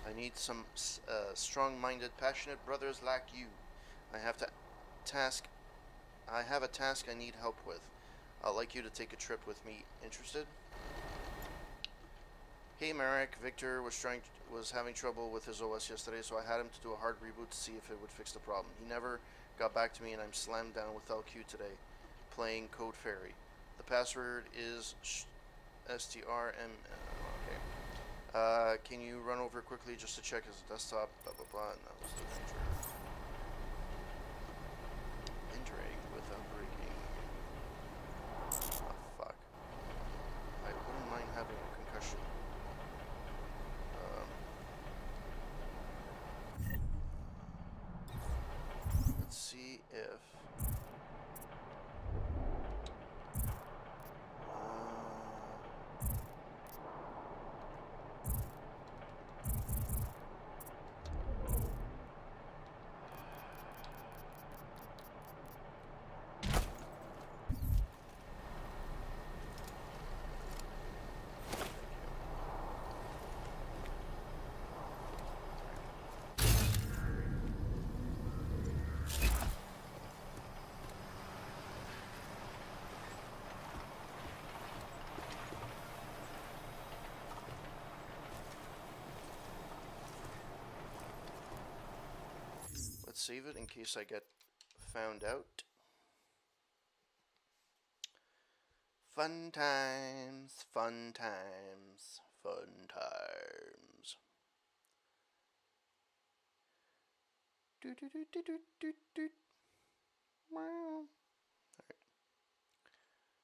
I need some strong-minded, passionate brothers like you. I have a task I need help with. I'd like you to take a trip with me. Interested? Hey Merrick, Victor was having trouble with his OS yesterday, so I had him to do a hard reboot to see if it would fix the problem. He never got back to me, and I'm slammed down with LQ today, playing Code Fairy. The password is STRM. Okay. Can you run over quickly just to check his desktop? Blah blah blah. And that was the entering without breaking. Oh fuck. I wouldn't mind having a concussion. Let's see if save it in case I get found out. Fun times, fun times, fun times. Do do do do do do do. Wow.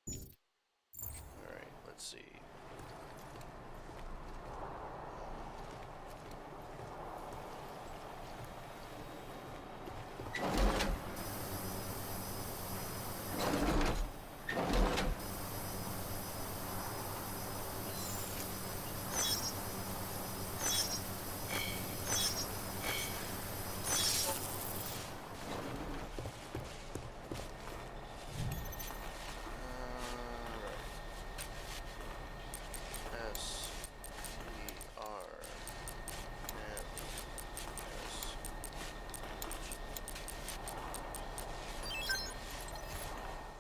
All right, let's see.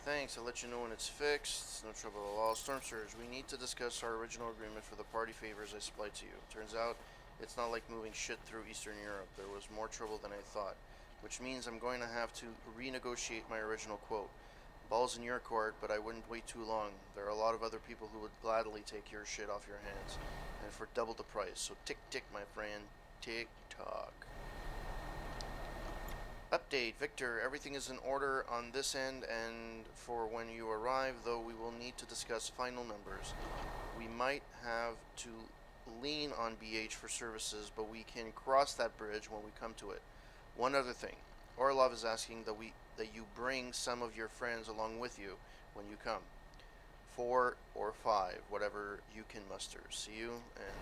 Thanks, I'll let you know when it's fixed. It's no trouble at all. Storm Surge, we need to discuss our original agreement for the party favors I supplied to you. Turns out, it's not like moving shit through Eastern Europe. There was more trouble than I thought. Which means I'm going to have to renegotiate my original quote. Ball's in your court, but I wouldn't wait too long. There are a lot of other people who would gladly take your shit off your hands. And for double the price. So tick tick, my friend. Tick tock. Update, Victor, everything is in order on this end, and for when you arrive, though we will need to discuss final numbers. We might have to lean on BH for services, but we can cross that bridge when we come to it. One other thing, Orlov is asking that you bring some of your friends along with you when you come. 4 or 5, whatever you can muster. See you, and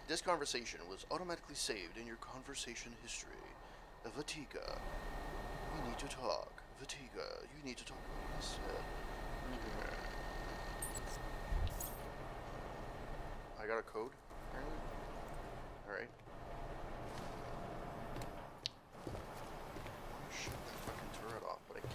this conversation was automatically saved in your conversation history. Vatika, we need to talk. Vatika, you need to talk about this. I got a code, apparently. Alright. Shut that fucking turret off, but I can't.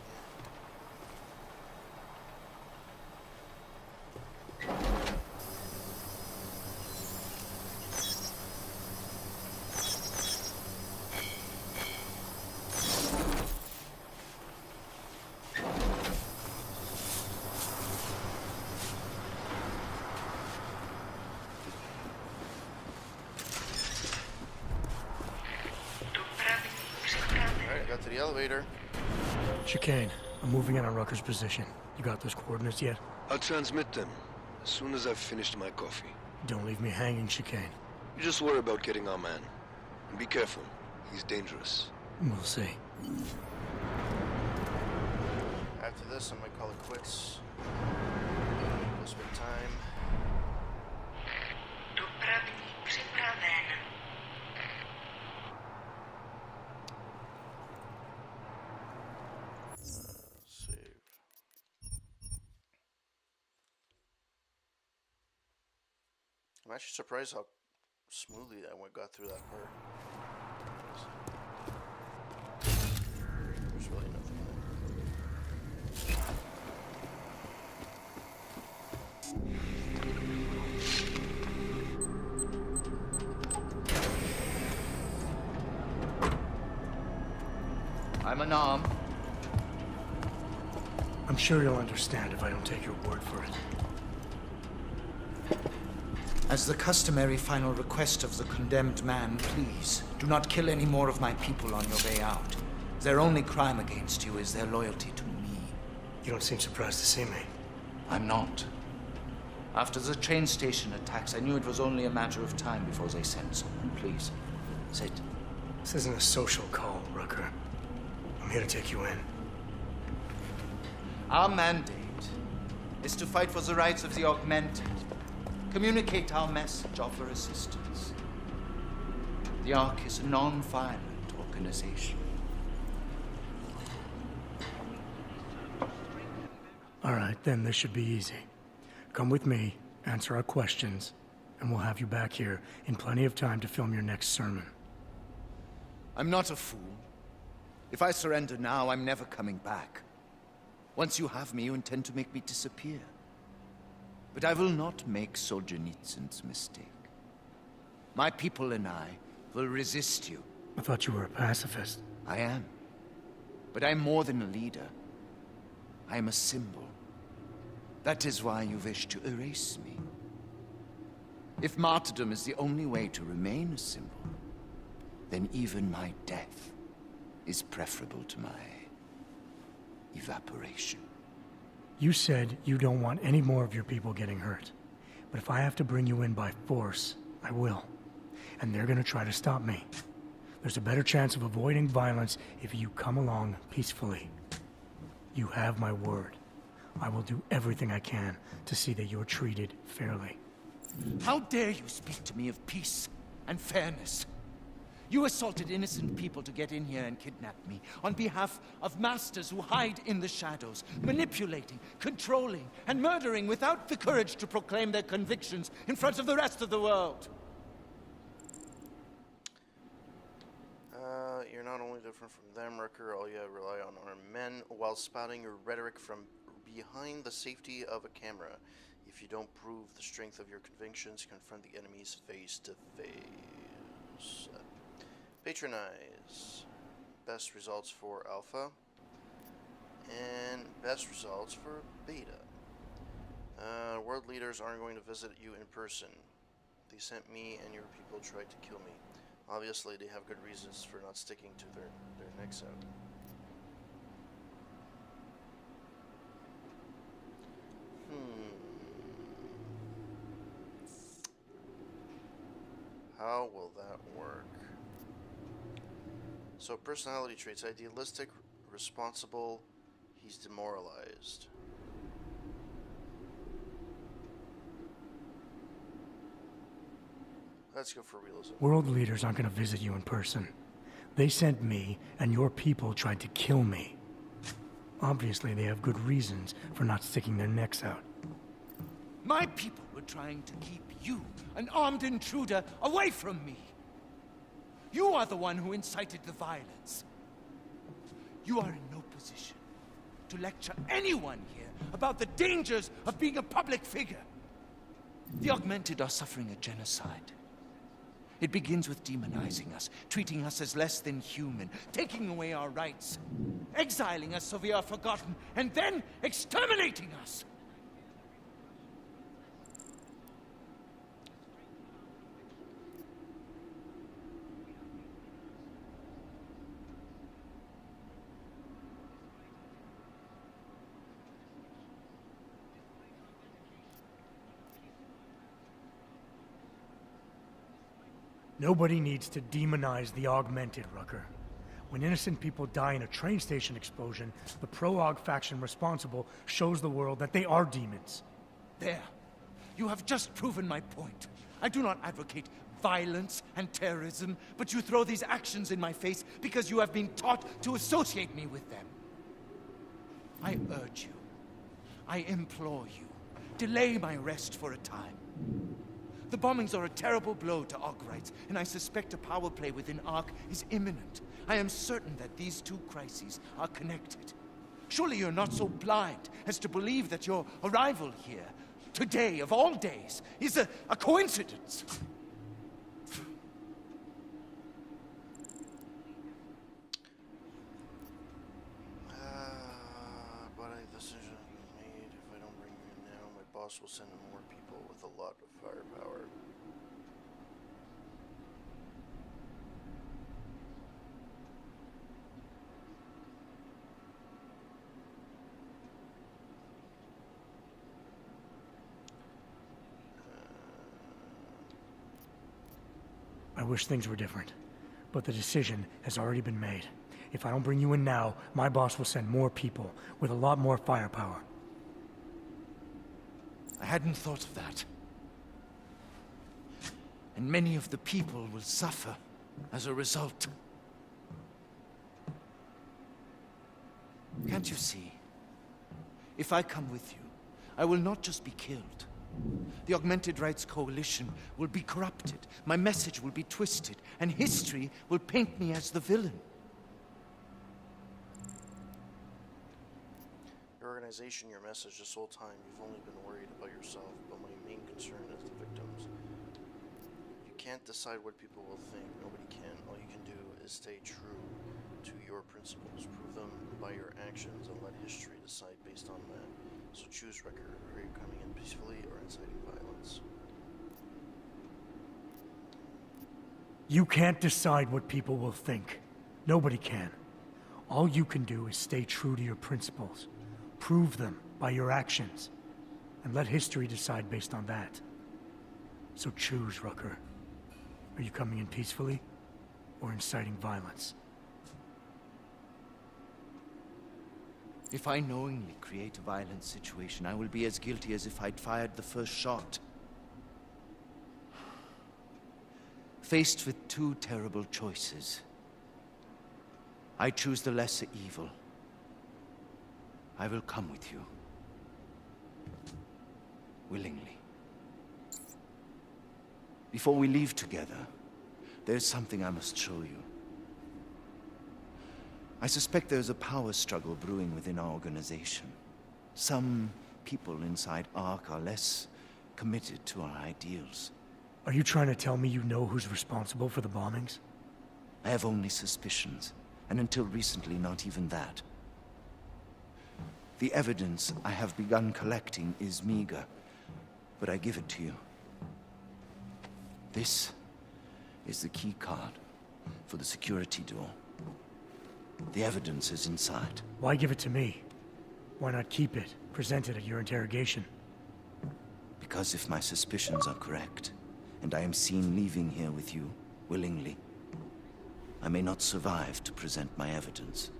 To the elevator. Chicane, I'm moving in on Rucker's position. You got those coordinates yet? I'll transmit them as soon as I've finished my coffee. Don't leave me hanging, Chicane. You just worry about getting our man. And be careful. He's dangerous. We'll see. After this, I might call it quits. Go spend time. I'm actually surprised how smoothly that one got through that part. There's really nothing there. I'm unarmed. I'm sure you'll understand if I don't take your word for it. As the customary final request of the condemned man, please, do not kill any more of my people on your way out. Their only crime against you is their loyalty to me. You don't seem surprised to see me. I'm not. After the train station attacks, I knew it was only a matter of time before they sent someone. Please, sit. This isn't a social call, Rucker. I'm here to take you in. Our mandate is to fight for the rights of the augmented. Communicate our message, offer assistance. The Ark is a non-violent organization. All right, then this should be easy. Come with me, answer our questions, and we'll have you back here in plenty of time to film your next sermon. I'm not a fool. If I surrender now, I'm never coming back. Once you have me, you intend to make me disappear. But I will not make Solzhenitsyn's mistake. My people and I will resist you. I thought you were a pacifist. I am. But I'm more than a leader. I am a symbol. That is why you wish to erase me. If martyrdom is the only way to remain a symbol, then even my death is preferable to my evaporation. You said you don't want any more of your people getting hurt. But if I have to bring you in by force, I will. And they're gonna try to stop me. There's a better chance of avoiding violence if you come along peacefully. You have my word. I will do everything I can to see that you're treated fairly. How dare you speak to me of peace and fairness? You assaulted innocent people to get in here and kidnap me on behalf of masters who hide in the shadows, manipulating, controlling, and murdering without the courage to proclaim their convictions in front of the rest of the world. You're not only different from them, Rucker. All you rely on are men while spouting your rhetoric from behind the safety of a camera. If you don't prove the strength of your convictions, confront the enemies face to face. Patronize. Best results for Alpha. And best results for Beta. World leaders aren't going to visit you in person. They sent me and your people tried to kill me. Obviously, they have good reasons for not sticking to their necks out. How will that work? So, personality traits: idealistic, responsible, he's demoralized. Let's go for realism. World leaders aren't gonna visit you in person. They sent me, and your people tried to kill me. Obviously, they have good reasons for not sticking their necks out. My people were trying to keep you, an armed intruder, away from me. You are the one who incited the violence. You are in no position to lecture anyone here about the dangers of being a public figure. The Augmented are suffering a genocide. It begins with demonizing us, treating us as less than human, taking away our rights, exiling us so we are forgotten, and then exterminating us. Nobody needs to demonize the Augmented, Rucker. When innocent people die in a train station explosion, the pro-Aug faction responsible shows the world that they are demons. There. You have just proven my point. I do not advocate violence and terrorism, but you throw these actions in my face because you have been taught to associate me with them. I urge you, I implore you, delay my arrest for a time. The bombings are a terrible blow to Ark rights, and I suspect a power play within Ark is imminent. I am certain that these two crises are connected. Surely you're not so blind as to believe that your arrival here, today of all days, is a coincidence. But a decision has been made. If I don't bring you in now, my boss will send more people with a lot of firepower. I wish things were different, but the decision has already been made. If I don't bring you in now, my boss will send more people with a lot more firepower. I hadn't thought of that. And many of the people will suffer as a result. Can't you see? If I come with you, I will not just be killed. The Augmented Rights Coalition will be corrupted, my message will be twisted, and history will paint me as the villain. Your organization, your message this whole time, you've only been worried about yourself, but my main concern is the victims. You can't decide what people will think, nobody can. All you can do is stay true to your principles. Prove them by your actions and let history decide based on that. So choose, Wrecker. Are you coming in peacefully or inciting violence? You can't decide what people will think. Nobody can. All you can do is stay true to your principles. Prove them by your actions. And let history decide based on that. So choose, Rucker. Are you coming in peacefully or inciting violence? If I knowingly create a violent situation, I will be as guilty as if I'd fired the first shot. Faced with two terrible choices, I choose the lesser evil. I will come with you. Willingly. Before we leave together, there's something I must show you. I suspect there's a power struggle brewing within our organization. Some people inside ARC are less committed to our ideals. Are you trying to tell me you know who's responsible for the bombings? I have only suspicions, and until recently, not even that. The evidence I have begun collecting is meager, but I give it to you. This is the key card for the security door. The evidence is inside. Why give it to me? Why not keep it, present it at your interrogation? Because if my suspicions are correct, and I am seen leaving here with you, willingly, I may not survive to present my evidence.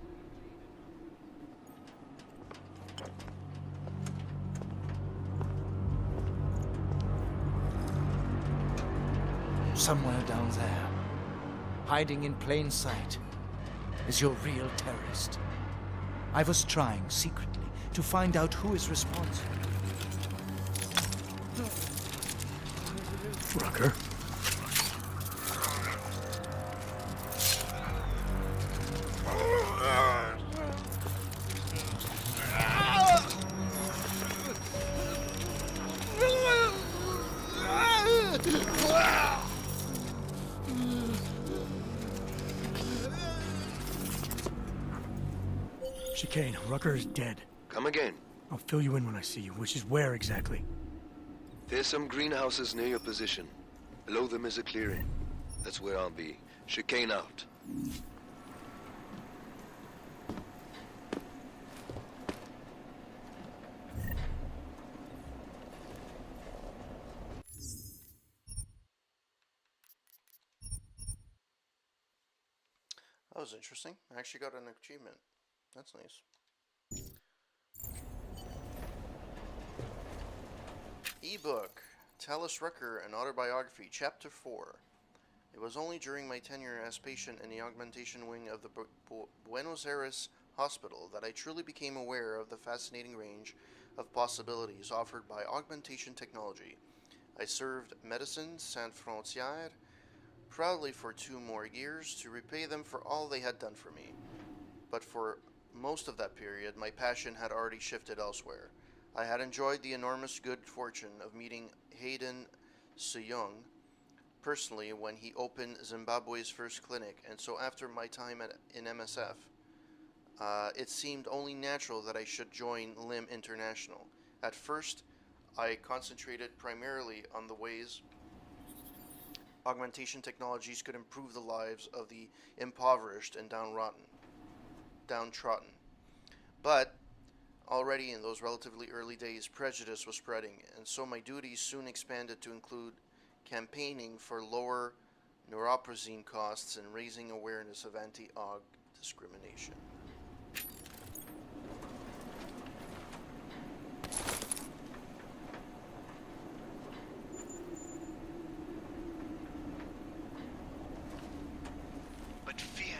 Somewhere down there, hiding in plain sight, is your real terrorist. I was trying secretly to find out who is responsible. Rucker? Chicane, Rucker is dead. Come again. I'll fill you in when I see you, which is where exactly? There's some greenhouses near your position. Below them is a clearing. That's where I'll be. Chicane out. That was interesting. I actually got an achievement. That's nice. Ebook. Talus Rucker, an autobiography, Chapter 4. It was only during my tenure as patient in the augmentation wing of the Buenos Aires hospital that I truly became aware of the fascinating range of possibilities offered by augmentation technology. I served Médecins Sans Frontières proudly for 2 more years to repay them for all they had done for me. But for most of that period, my passion had already shifted elsewhere. I had enjoyed the enormous good fortune of meeting Hayden Suyong personally when he opened Zimbabwe's first clinic, and so after my time in MSF, it seemed only natural that I should join LIM International. At first, I concentrated primarily on the ways augmentation technologies could improve the lives of the impoverished and downtrodden. But already in those relatively early days, prejudice was spreading, and so my duties soon expanded to include campaigning for lower neuroprosine costs and raising awareness of anti-aug discrimination. But fear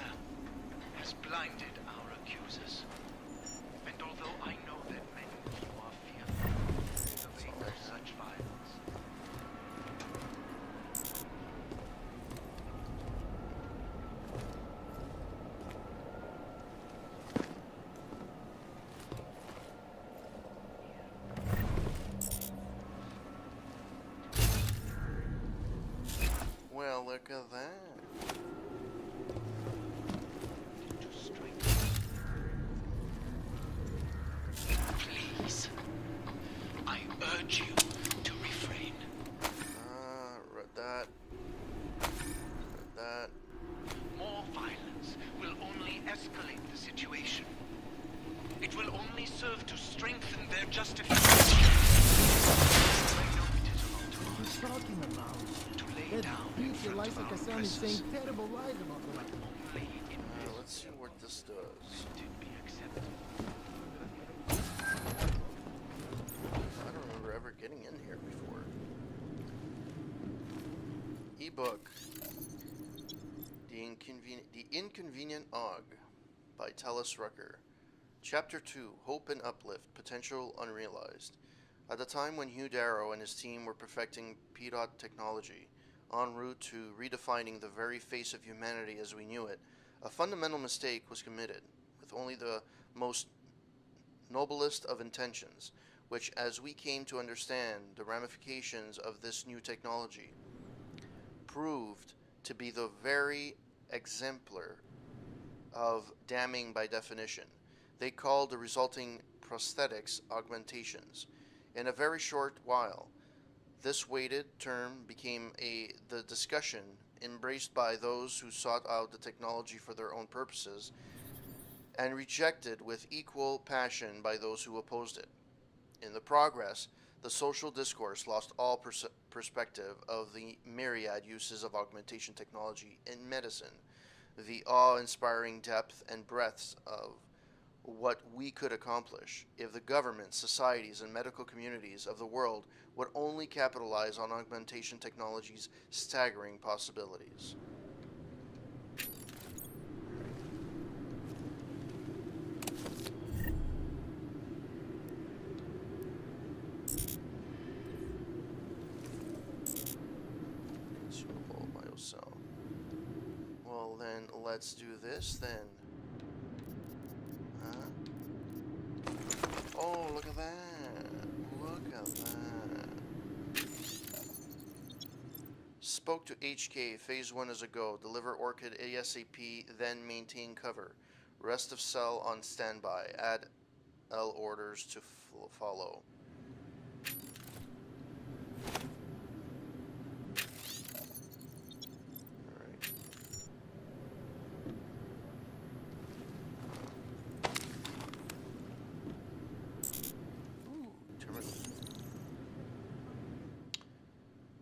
has blinded our accusers. And although I know that many of you are fearful of such violence, Please. I urge you to refrain. Read that. Read that. More violence will only escalate the situation. It will only serve to strengthen their justification. I know it is a lot to ask. Talking about? To lay down in Beats front Eliza of our Cassani oppressors. saying terrible lies about the life. Let's see what this does. I don't remember ever getting in here before. Ebook. The Inconvenient Og by Talis Rucker. Chapter 2, Hope and Uplift, Potential Unrealized. At the time when Hugh Darrow and his team were perfecting PDOT technology, en route to redefining the very face of humanity as we knew it, a fundamental mistake was committed, with only the most noblest of intentions, which, as we came to understand the ramifications of this new technology, proved to be the very exemplar of damning by definition. They called the resulting prosthetics augmentations. In a very short while, this weighted term became the discussion embraced by those who sought out the technology for their own purposes and rejected with equal passion by those who opposed it. In the progress, the social discourse lost all perspective of the myriad uses of augmentation technology in medicine, the awe-inspiring depth and breadth of what we could accomplish if the governments, societies, and medical communities of the world would only capitalize on augmentation technology's staggering possibilities. Consumable biocell. Well then, let's do this then. Oh, look at that. Look at that. Spoke to HK. Phase 1 is a go. Deliver Orchid ASAP, then maintain cover. Rest of cell on standby. Add L orders to follow.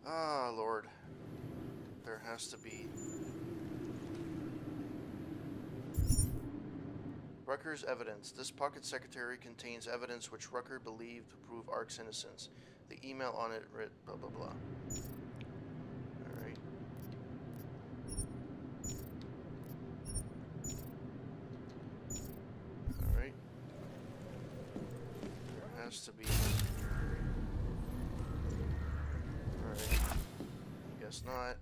Ah, Lord. There has to be. Rucker's evidence. This pocket secretary contains evidence which Rucker believed to prove Ark's innocence. The email on it read blah blah blah. Alright. Alright. There has to be. Alright. Guess not.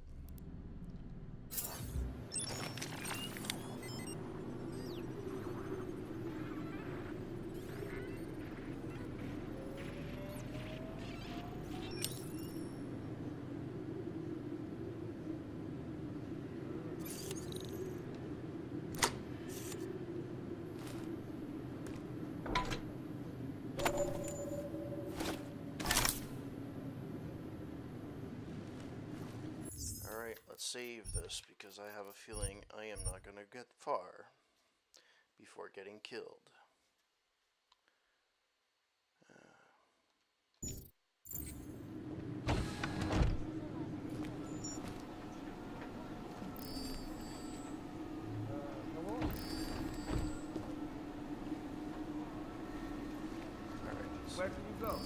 Let's save this because I have a feeling I am not going to get far before getting killed. Where can you go?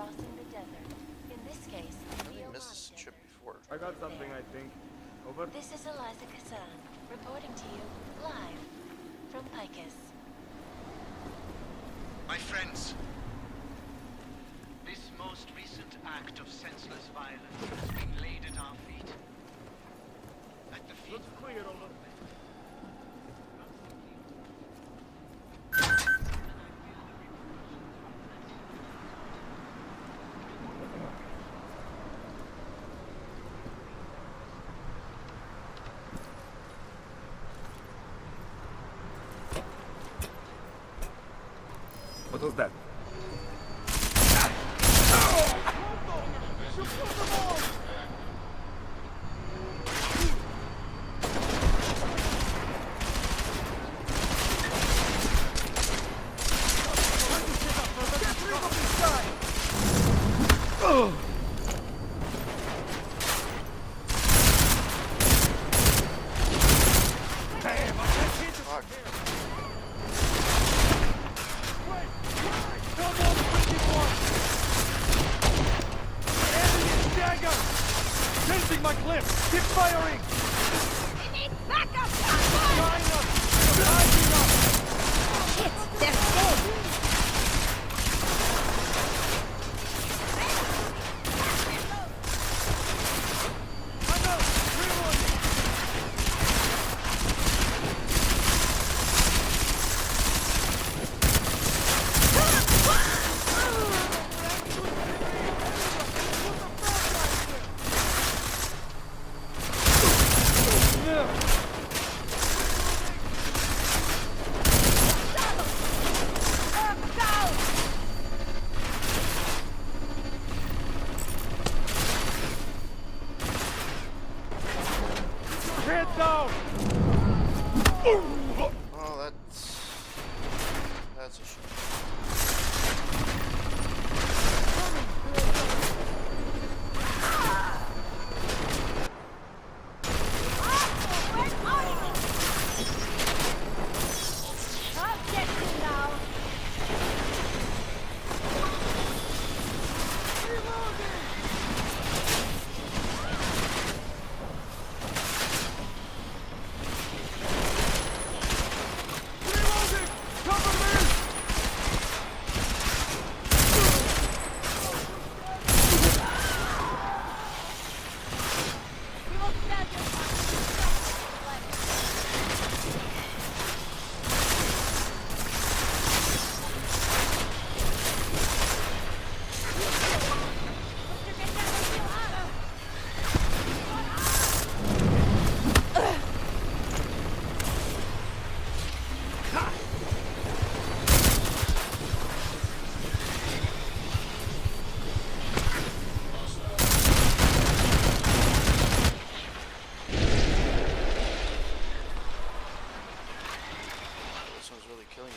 crossing the desert. In this case, I missed this trip before. I got something, I think. Over. This is Eliza Kassan, reporting to you live from Picus. My friends, this most recent act of senseless violence has been laid at our feet. At the feet. Looks clear, over. What was that? My cliff! Keep firing! We need backup! Line up! Lining up! Shit! They're dead! Head down! Oh, that's a shame. I'll get you now! This one's really killing me.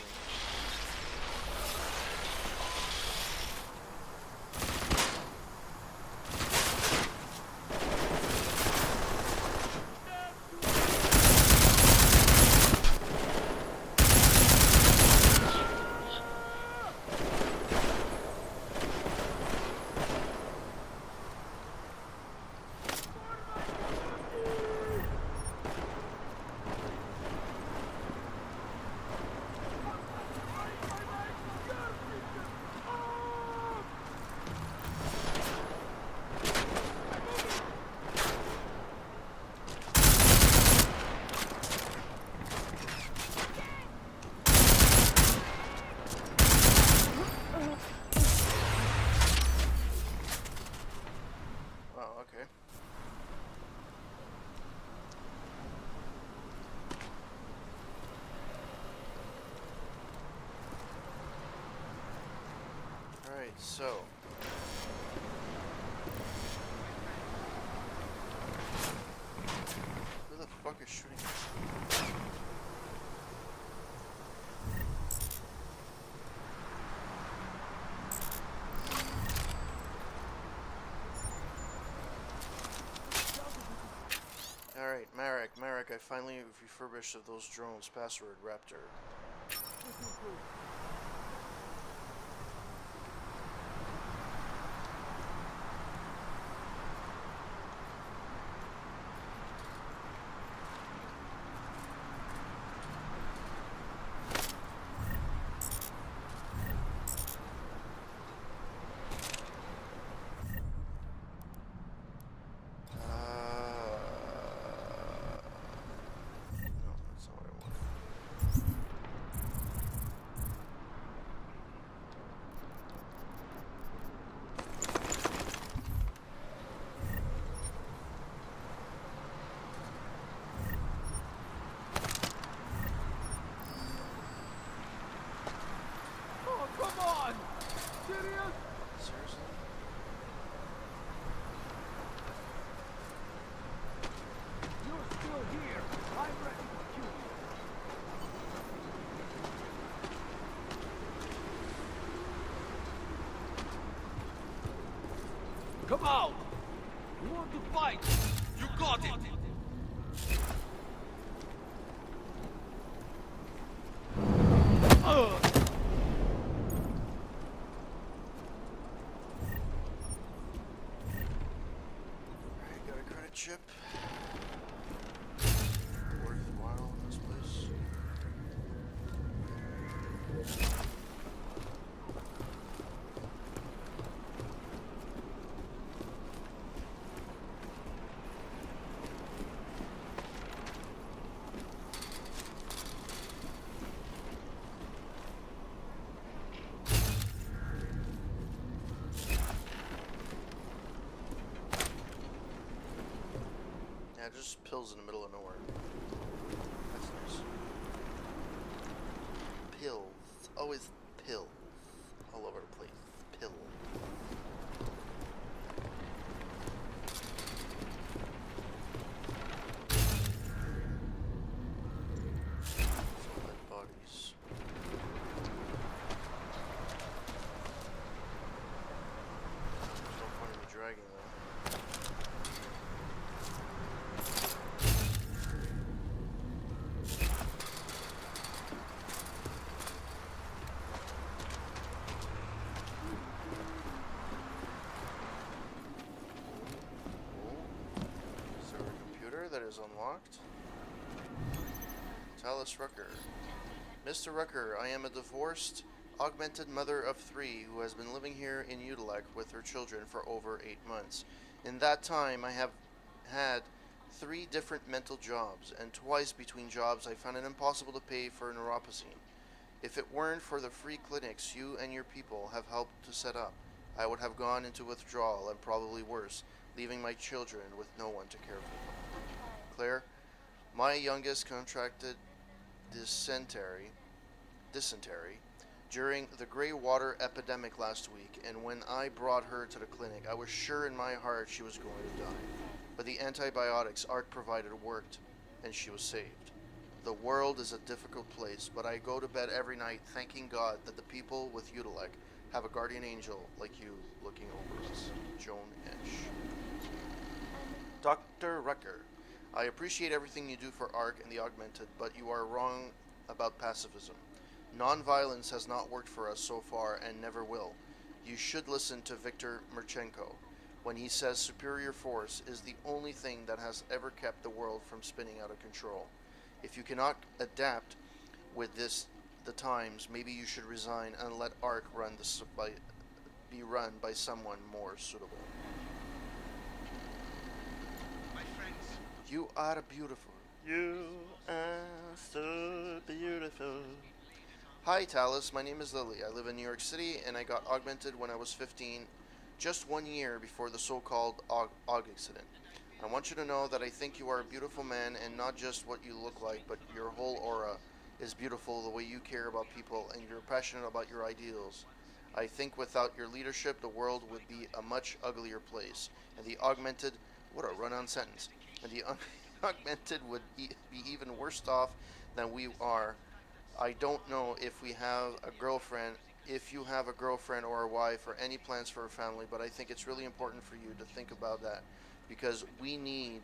Oh, okay. Alright, so who the fuck is shooting? Alright, Marek, I finally refurbished of those drones. Password, Raptor. Come out! You want to fight? You got it! Alright, got a credit chip. Worthwhile in this place. Yeah, just pills in the middle of nowhere. That's nice. Pills. Always pills. All over the place. Pill. Some dead bodies. There's no point in me dragging them. Is there a computer that is unlocked? Talus Rucker. Mr. Rucker, I am a divorced, augmented mother of 3 who has been living here in Utilec with her children for over 8 months. In that time, I have had 3 different mental jobs, and twice between jobs I found it impossible to pay for neuropathy. If it weren't for the free clinics you and your people have helped to set up, I would have gone into withdrawal and probably worse, leaving my children with no one to care for them. Claire, my youngest contracted dysentery during the gray water epidemic last week, and when I brought her to the clinic, I was sure in my heart she was going to die. But the antibiotics ARC provided worked, and she was saved. The world is a difficult place, but I go to bed every night thanking God that the people with Utilec have a guardian angel like you looking over us. Joan Esch. Dr. Rucker, I appreciate everything you do for ARC and the Augmented, but you are wrong about pacifism. Non-violence has not worked for us so far and never will. You should listen to Viktor Merchenko when he says superior force is the only thing that has ever kept the world from spinning out of control. If you cannot adapt with the times, maybe you should resign and let ARC be run by someone more suitable. My friends, You are beautiful. You are so beautiful. Hi Talus, my name is Lily. I live in New York City and I got augmented when I was 15, just 1 year before the so-called AUG accident. I want you to know that I think you are a beautiful man, and not just what you look like, but your whole aura is beautiful, the way you care about people and you're passionate about your ideals. I think without your leadership, the world would be a much uglier place, and the augmented, what a run-on sentence, and the augmented would be even worse off than we are. I don't know if we have a girlfriend, if you have a girlfriend or a wife or any plans for a family, but I think it's really important for you to think about that, because we need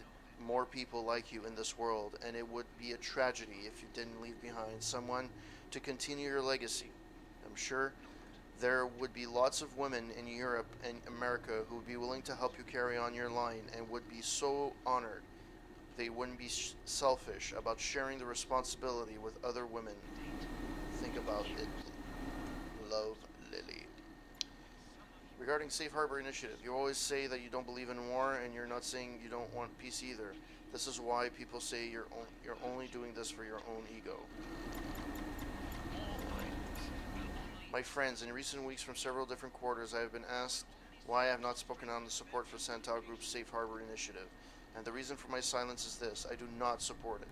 more people like you in this world, and it would be a tragedy if you didn't leave behind someone to continue your legacy. I'm sure there would be lots of women in Europe and America who would be willing to help you carry on your line and would be so honored. They wouldn't be selfish about sharing the responsibility with other women. Think about it. Love, Lily. Regarding Safe Harbor Initiative, you always say that you don't believe in war, and you're not saying you don't want peace either. This is why people say you're only doing this for your own ego. My friends, in recent weeks from several different quarters, I have been asked why I have not spoken on the support for Santal Group's Safe Harbor Initiative. And the reason for my silence is this: I do not support it.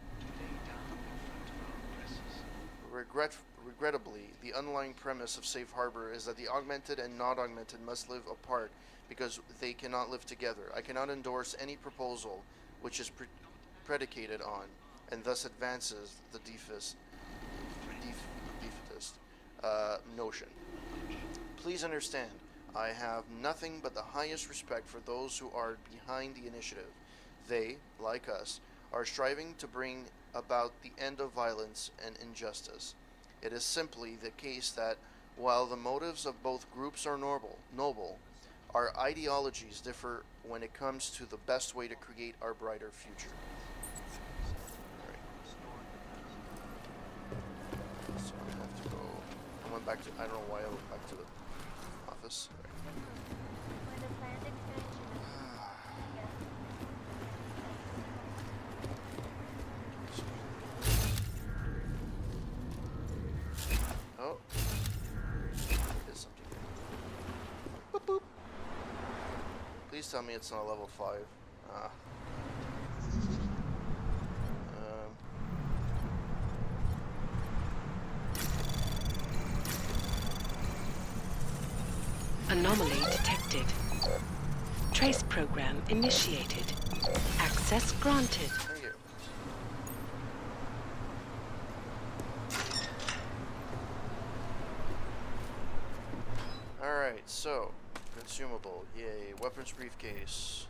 Regrettably, the underlying premise of Safe Harbor is that the augmented and not-augmented must live apart because they cannot live together. I cannot endorse any proposal which is predicated on, and thus advances the defeatist notion. Please understand, I have nothing but the highest respect for those who are behind the initiative. They, like us, are striving to bring about the end of violence and injustice. It is simply the case that, while the motives of both groups are noble, our ideologies differ when it comes to the best way to create our brighter future. So I have to go. I went back to. I don't know why I went back to the office. Oh. There's something. Boop boop. Please tell me it's not a level 5. Anomaly detected. Trace program initiated. Access granted. There you go. Alright, so consumable, yay. Weapons briefcase,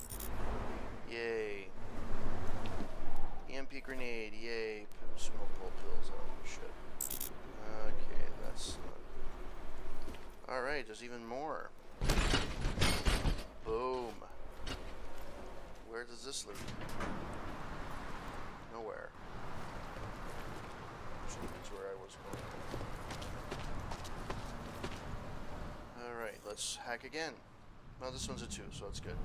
yay. EMP grenade, yay. Consumable pills, oh shit. Okay, that's not. Alright, there's even more. Boom. Where does this lead? Nowhere. Which leads where I was going. Alright, let's hack again. Well, this one's a 2, so it's good.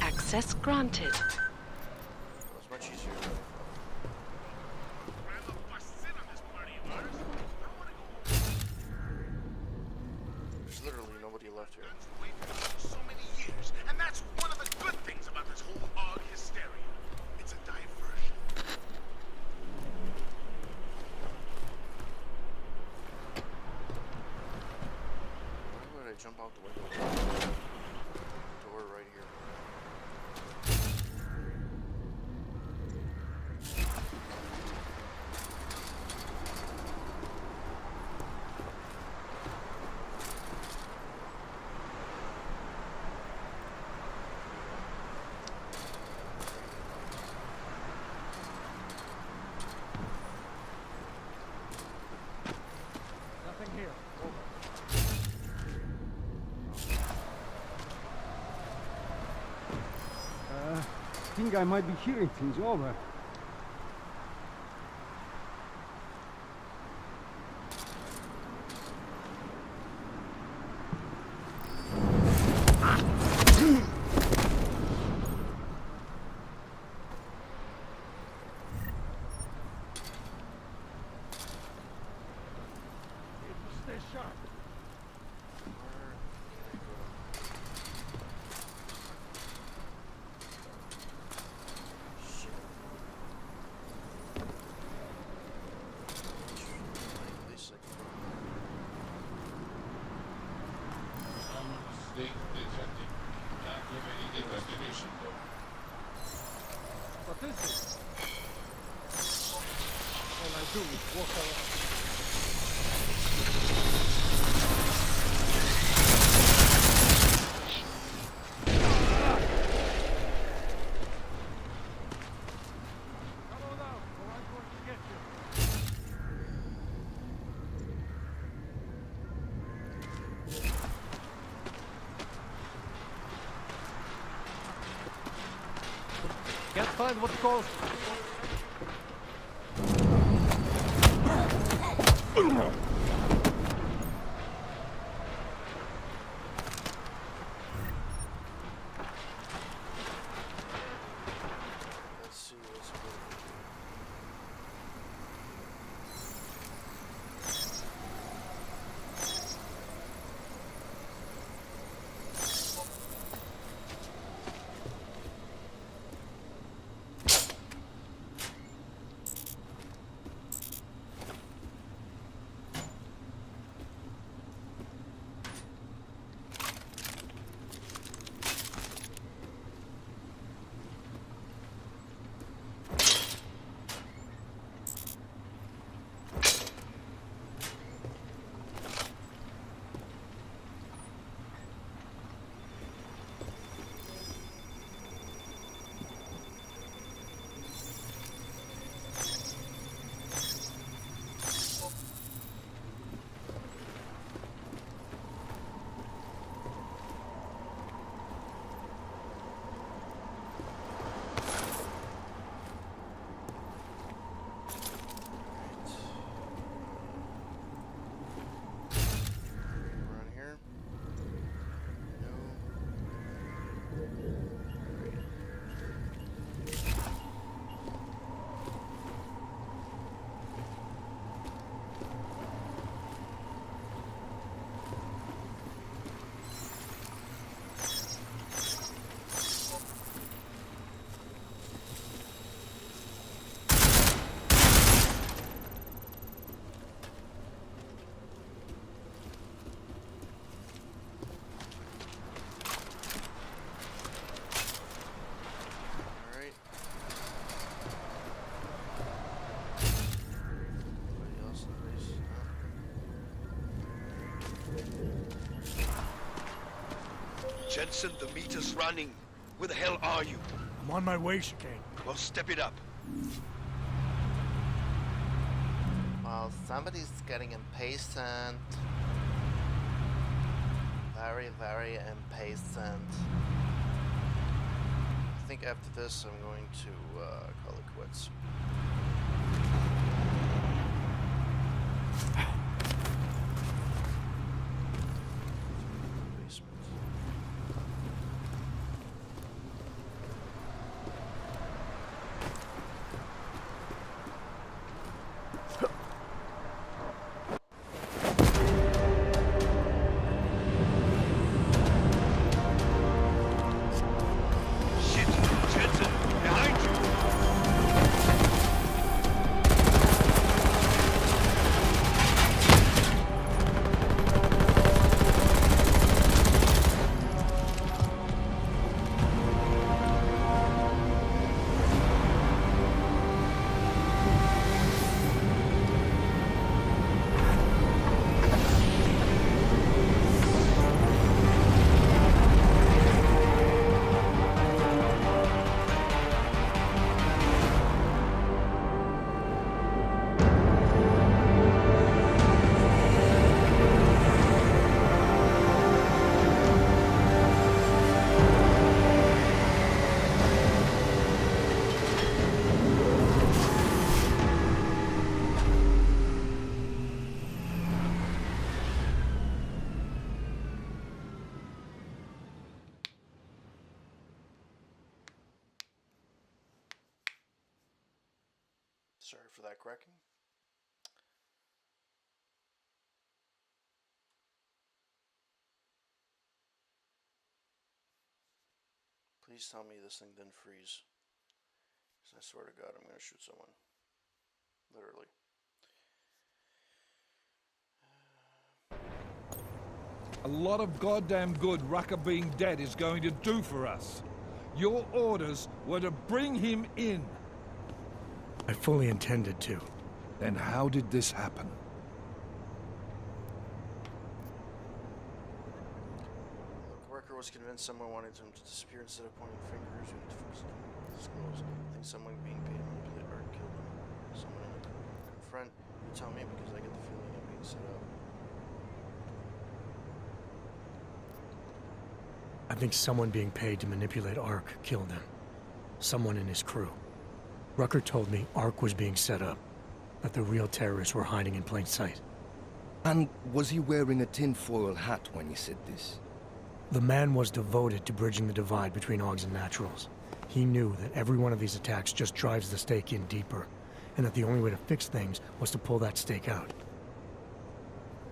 Access granted. It's much easier. There's literally nobody left here. So many years, and that's one of the good things about this whole AUG hysteria. It's a diversion. Why would I jump out the window? Door right here. Nothing here. Over. I think I might be hearing things. Over. Stay sharp. What is this? All I do is walk around. Come on out, or I'm going to get you. Can't find what caused. Let's see what's good. Jensen, the meter's running. Where the hell are you? I'm on my way, Chicane. Well, step it up. Well, somebody's getting impatient. Very, very impatient. I think after this, I'm going to call it quits. Sorry for that cracking. Please tell me this thing didn't freeze. Because I swear to God, I'm going to shoot someone. Literally. A lot of goddamn good Rucker being dead is going to do for us. Your orders were to bring him in. I fully intended to. Then how did this happen? Rucker was convinced someone wanted him to disappear instead of pointing fingers and disclose. I think someone being paid to manipulate art killed him. Someone in the confront. You tell me because I get the feeling I'm being set up. I think someone being paid to manipulate Ark killed him. Someone in his crew. Rucker told me Ark was being set up, that the real terrorists were hiding in plain sight. And was he wearing a tinfoil hat when he said this? The man was devoted to bridging the divide between Augs and Naturals. He knew that every one of these attacks just drives the stake in deeper, and that the only way to fix things was to pull that stake out.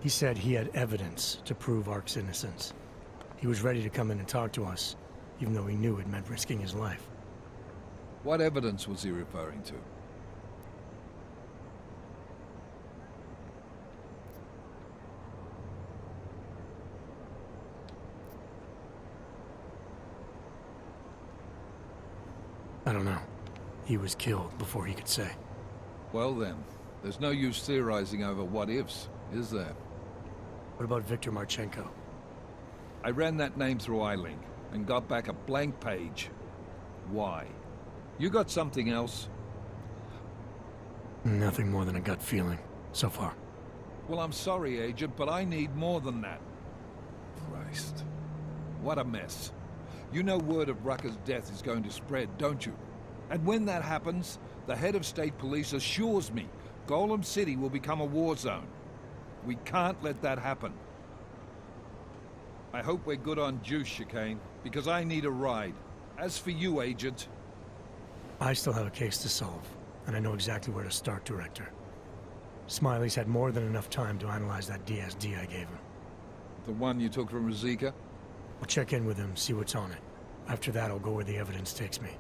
He said he had evidence to prove Ark's innocence. He was ready to come in and talk to us, even though he knew it meant risking his life. What evidence was he referring to? I don't know. He was killed before he could say. Well then, there's no use theorizing over what-ifs, is there? What about Viktor Marchenko? I ran that name through iLink and got back a blank page. Why? You got something else? Nothing more than a gut feeling, so far. Well, I'm sorry, Agent, but I need more than that. Christ. What a mess. You know word of Rucker's death is going to spread, don't you? And when that happens, the head of state police assures me Golem City will become a war zone. We can't let that happen. I hope we're good on juice, Chicane, because I need a ride. As for you, Agent... I still have a case to solve, and I know exactly where to start, Director. Smiley's had more than enough time to analyze that DSD I gave him. The one you took from Razika? I'll check in with him, see what's on it. After that, I'll go where the evidence takes me.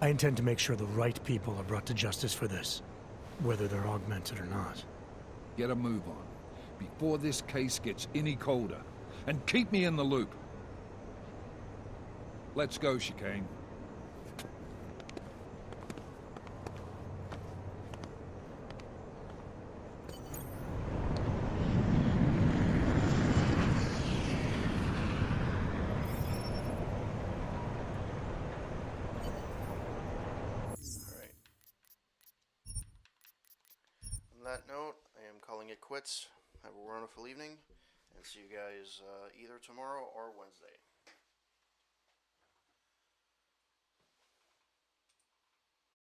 I intend to make sure the right people are brought to justice for this, whether they're augmented or not. Get a move on, before this case gets any colder. And keep me in the loop. Let's go, Chicane. On that note, I am calling it quits. Have a wonderful evening, and see you guys either tomorrow or Wednesday.